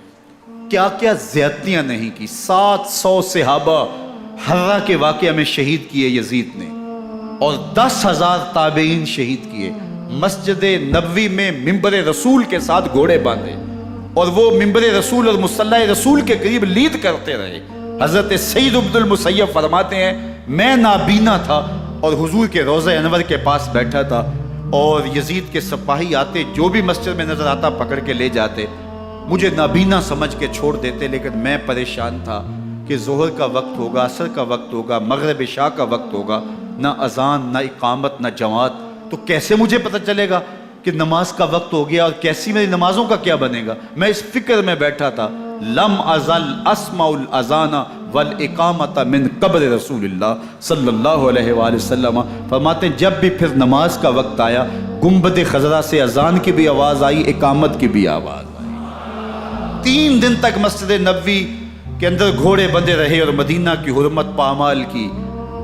کیا کیا زیادتیاں نہیں کی۔ 700 صحابہ حرہ کے واقعہ میں شہید کیے یزید نے، اور 10,000 تابعین شہید کیے۔ مسجد نبوی میں ممبر رسول کے ساتھ گھوڑے باندھے، اور وہ ممبر رسول اور مصلی رسول کے قریب لید کرتے رہے۔ حضرت سعید بن المسیب فرماتے ہیں میں نابینا تھا اور حضور کے روضہ انور کے پاس بیٹھا تھا، اور یزید کے سپاہی آتے، جو بھی مسجد میں نظر آتا پکڑ کے لے جاتے، مجھے نابینا سمجھ کے چھوڑ دیتے، لیکن میں پریشان تھا کہ ظہر کا وقت ہوگا، عصر کا وقت ہوگا، مغرب عشاء کا وقت ہوگا، نہ اذان نہ اقامت نہ جماعت، تو کیسے مجھے پتہ چلے گا کہ نماز کا وقت ہو گیا، اور کیسی میری نمازوں کا کیا بنے گا؟ میں اس فکر میں بیٹھا تھا۔ لم ازل اسمع الاذان والاقامت من قبر رسول اللہ صلی اللہ علیہ وآلہ وسلم۔ فرماتے ہیں جب بھی پھر نماز کا وقت آیا، گنبد خضرا سے اذان کی بھی آواز آئی، اقامت کی بھی آواز آئی۔ 3 دن تک مسجد نبوی کے اندر گھوڑے بندھے رہے، اور مدینہ کی حرمت پامال کی۔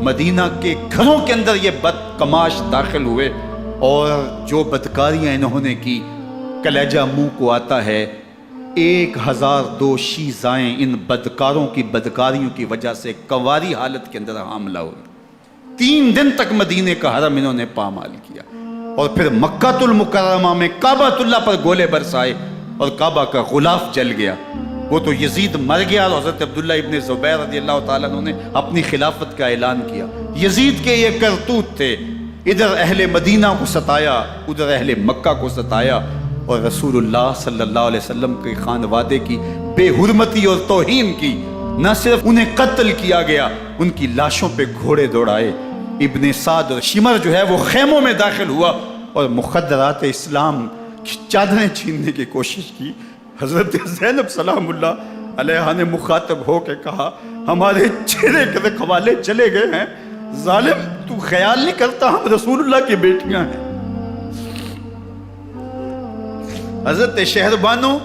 مدینہ کے گھروں کے اندر یہ بدکماش داخل ہوئے، اور جو بدکاریاں انہوں نے کی کلیجہ منہ کو آتا ہے۔ 1002 شیزائیں ان بدکاروں کی بدکاریوں کی وجہ سے کنواری حالت کے اندر حاملہ ہوئی۔ 3 دن تک مدینے کا حرم انہوں نے پامال کیا، اور پھر مکہ المکرمہ میں کعبہ اللہ پر گولے برسائے، اور کعبہ کا غلاف جل گیا۔ وہ تو یزید مر گیا، اور حضرت عبداللہ ابن زبیر رضی اللہ تعالیٰ عنہ نے اپنی خلافت کا اعلان کیا۔ یزید کے یہ کرتوت تھے، ادھر اہل مدینہ کو ستایا، ادھر اہل مکہ کو ستایا، اور رسول اللہ صلی اللہ علیہ وسلم کے خانوادے کی بے حرمتی اور توہین کی۔ نہ صرف انہیں قتل کیا گیا، ان کی لاشوں پہ گھوڑے دوڑائے۔ ابن سعد اور شمر جو ہے وہ خیموں میں داخل ہوا، اور مخدرات اسلام کی چادریں چھیننے کی کوشش کی۔ حضرت زینب سلام اللہ علیہ نے مخاطب ہو کے کہا ہمارے چہرے کے رکھوالے چلے گئے ہیں، ظالم تو خیال نہیں کرتا ہم رسول اللہ کی بیٹیاں ہیں۔ حضرت شہربانو،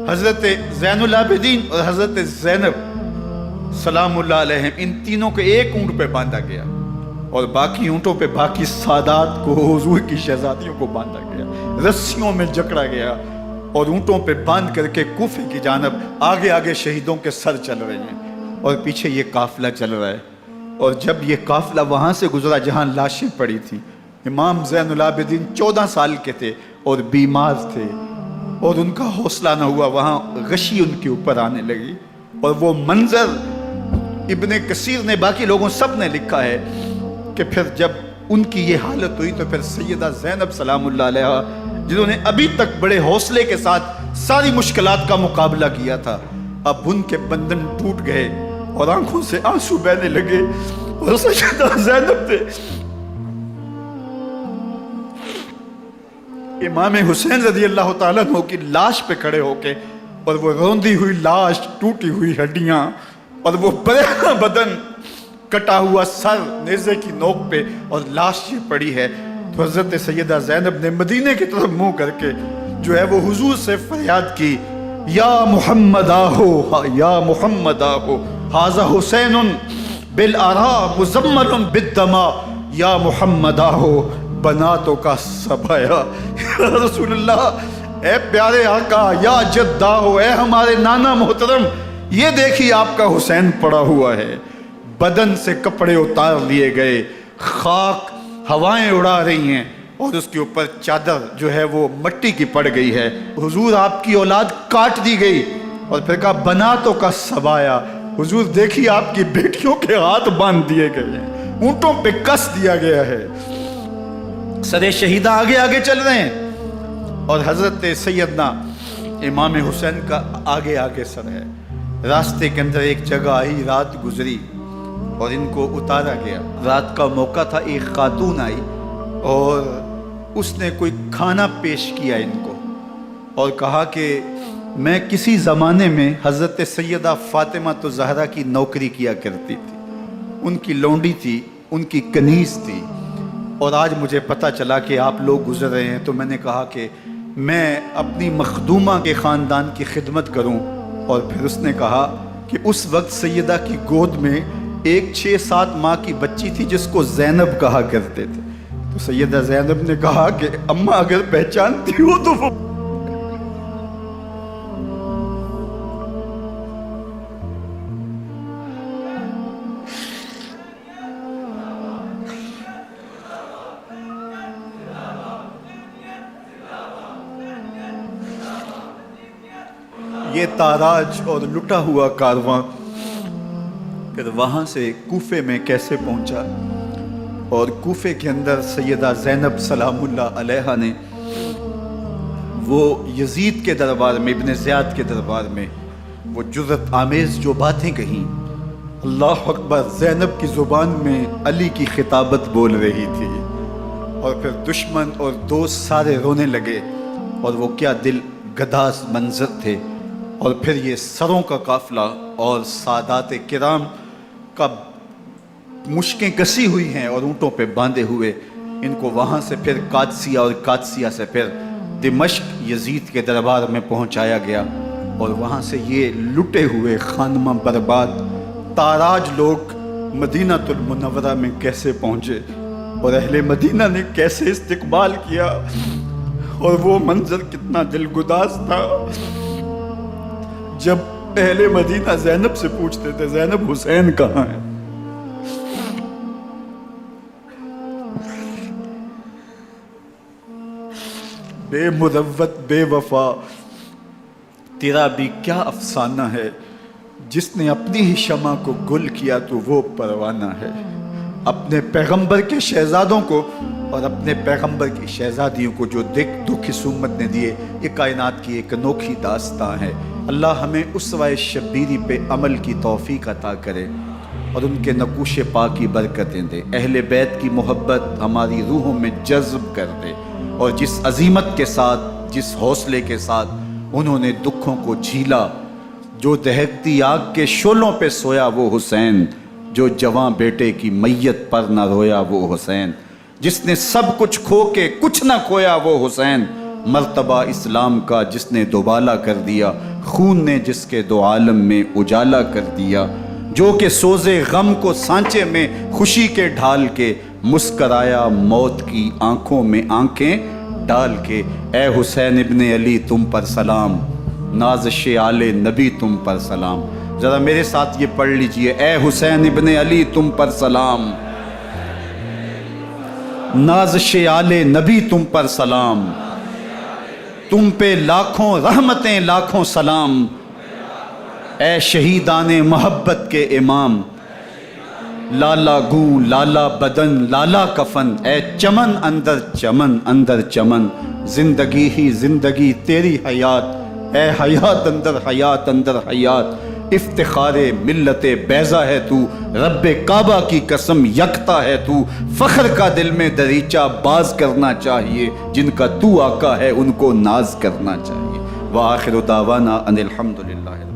حضرت زین العابدین اور حضرت زینب سلام اللہ علیہ، ان تینوں کو ایک اونٹ پہ باندھا گیا، اور باقی اونٹوں پہ باقی سادات کو، حضور کی شہزادیوں کو باندھا گیا، رسیوں میں جکڑا گیا، اور اونٹوں پہ باندھ کر کے کوفے کی جانب آگے آگے شہیدوں کے سر چل رہے ہیں، اور پیچھے یہ قافلہ چل رہا ہے۔ اور جب یہ قافلہ وہاں سے گزرا جہاں لاشیں پڑی تھیں، امام زین العابدین 14 سال کے تھے اور بیمار تھے، اور ان کا حوصلہ نہ ہوا، وہاں غشی ان کے اوپر آنے لگی، اور وہ منظر ابن کثیر نے، باقی لوگوں سب نے لکھا ہے کہ پھر جب ان کی یہ حالت ہوئی تو پھر سیدہ زینب سلام اللہ علیہ، جنہوں نے ابھی تک بڑے حوصلے کے ساتھ ساری مشکلات کا مقابلہ کیا تھا، اب ان کے بندھن ٹوٹ گئے اور آنکھوں سے آنسو بہنے لگے، اور سیدہ زینب نے امام حسین رضی اللہ تعالیٰ عنہ کی لاش پہ کھڑے ہو کے، اور وہ روندی ہوئی لاش، ٹوٹی ہوئی ہڈیاں، اور وہ برینا بدن، کٹا ہوا سر نیزے کی نوک پہ، اور لاش یہ پڑی ہے، تو حضرت سیدہ زینب نے مدینے کی طرف منہ کر کے جو ہے وہ حضور سے فریاد کی، یا محمد آہو، یا محمد آہو، ھذا حسین بالآرا مزمل بالدما، یا محمد آہو بناتوں کا سبایا۔ یا رسول اللہ، اے پیارے آقا، یا جد آہو، اے ہمارے نانا محترم، یہ دیکھیے آپ کا حسین پڑا ہوا ہے، بدن سے کپڑے اتار لیے گئے، خاک ہوائیں اڑا رہی ہیں، اور اس کے اوپر چادر جو ہے وہ مٹی کی پڑ گئی ہے۔ حضور آپ کی اولاد کاٹ دی گئی، اور پھر کہا بناتوں کا سبایا، حضور دیکھیے آپ کی بیٹیوں کے ہاتھ باندھ دیے گئے ہیں، اونٹوں پہ کس دیا گیا ہے، سر شہیدہ آگے آگے چل رہے ہیں، اور حضرت سیدنا امام حسین کا آگے آگے سر ہے۔ راستے کے اندر ایک جگہ آئی، رات گزری اور ان کو اتارا گیا۔ رات کا موقع تھا، ایک خاتون آئی اور اس نے کوئی کھانا پیش کیا ان کو، اور کہا کہ میں کسی زمانے میں حضرت سیدہ فاطمہ زہرا کی نوکری کیا کرتی تھی، ان کی لونڈی تھی، ان کی کنیز تھی، اور آج مجھے پتہ چلا کہ آپ لوگ گزر رہے ہیں، تو میں نے کہا کہ میں اپنی مخدومہ کے خاندان کی خدمت کروں۔ اور پھر اس نے کہا کہ اس وقت سیدہ کی گود میں ایک 6-7 ماہ کی بچی تھی جس کو زینب کہا کرتے تھے، تو سیدہ زینب نے کہا کہ اماں اگر پہچانتی ہو تو وہ یہ تاراج اور لٹا ہوا کارواں پھر وہاں سے کوفے میں کیسے پہنچا، اور کوفے کے اندر سیدہ زینب سلام اللہ علیہا نے وہ یزید کے دربار میں، ابن زیاد کے دربار میں وہ جرأت آمیز جو باتیں کہیں، اللہ اکبر، زینب کی زبان میں علی کی خطابت بول رہی تھی، اور پھر دشمن اور دوست سارے رونے لگے، اور وہ کیا دل گداز منظر تھے۔ اور پھر یہ سروں کا قافلہ اور سادات کرام کا مشکیں کسی ہوئی ہیں اور اونٹوں پہ باندھے ہوئے، ان کو وہاں سے پھر قادسیہ، اور قادسیہ سے پھر دمشق یزید کے دربار میں پہنچایا گیا، اور وہاں سے یہ لٹے ہوئے خانمہ برباد تاراج لوگ مدینہ المنورہ میں کیسے پہنچے، اور اہل مدینہ نے کیسے استقبال کیا، اور وہ منظر کتنا دلگداز تھا جب اہل مدینہ زینب سے پوچھتے تھے زینب حسین کہاں ہے؟ بے مروت بے وفا تیرا بھی کیا افسانہ ہے، جس نے اپنی ہی شمع کو گل کیا تو وہ پروانہ ہے۔ اپنے پیغمبر کے شہزادوں کو اور اپنے پیغمبر کی شہزادیوں کو جو دکھ اس امت نے دیے، یہ کائنات کی ایک انوکھی داستان ہے۔ اللہ ہمیں اسوہ شبیری پہ عمل کی توفیق عطا کرے اور ان کے نقوش پاک کی برکتیں دے، اہل بیت کی محبت ہماری روحوں میں جذب کر دے، اور جس عظیمت کے ساتھ، جس حوصلے کے ساتھ انہوں نے دکھوں کو جھیلا، جو دہکتی آگ کے شعلوں پہ سویا وہ حسین، جو جواں بیٹے کی میت پر نہ رویا وہ حسین، جس نے سب کچھ کھو کے کچھ نہ کھویا وہ حسین، مرتبہ اسلام کا جس نے دوبالا کر دیا، خون نے جس کے دو عالم میں اجالا کر دیا، جو کہ سوزے غم کو سانچے میں خوشی کے ڈھال کے، مسکرایا موت کی آنکھوں میں آنکھیں ڈال کے۔ اے حسین ابن علی تم پر سلام، نازش آل نبی تم پر سلام۔ ذرا میرے ساتھ یہ پڑھ لیجئے، اے حسین ابن علی تم پر سلام، نازش آل نبی تم پر سلام، تم پہ لاکھوں رحمتیں لاکھوں سلام، اے شہیدان محبت کے امام، لالا گوں لالا بدن لالا کفن، اے چمن اندر چمن، زندگی ہی زندگی تیری حیات اے حیات اندر حیات اندر حیات، افتخار ملت بیضا ہے تو، رب کعبہ کی قسم یکتا ہے تو، فخر کا دل میں دریچہ باز کرنا چاہیے، جن کا تو آقا ہے ان کو ناز کرنا چاہیے۔ وآخر دعوانا ان الحمدللہ۔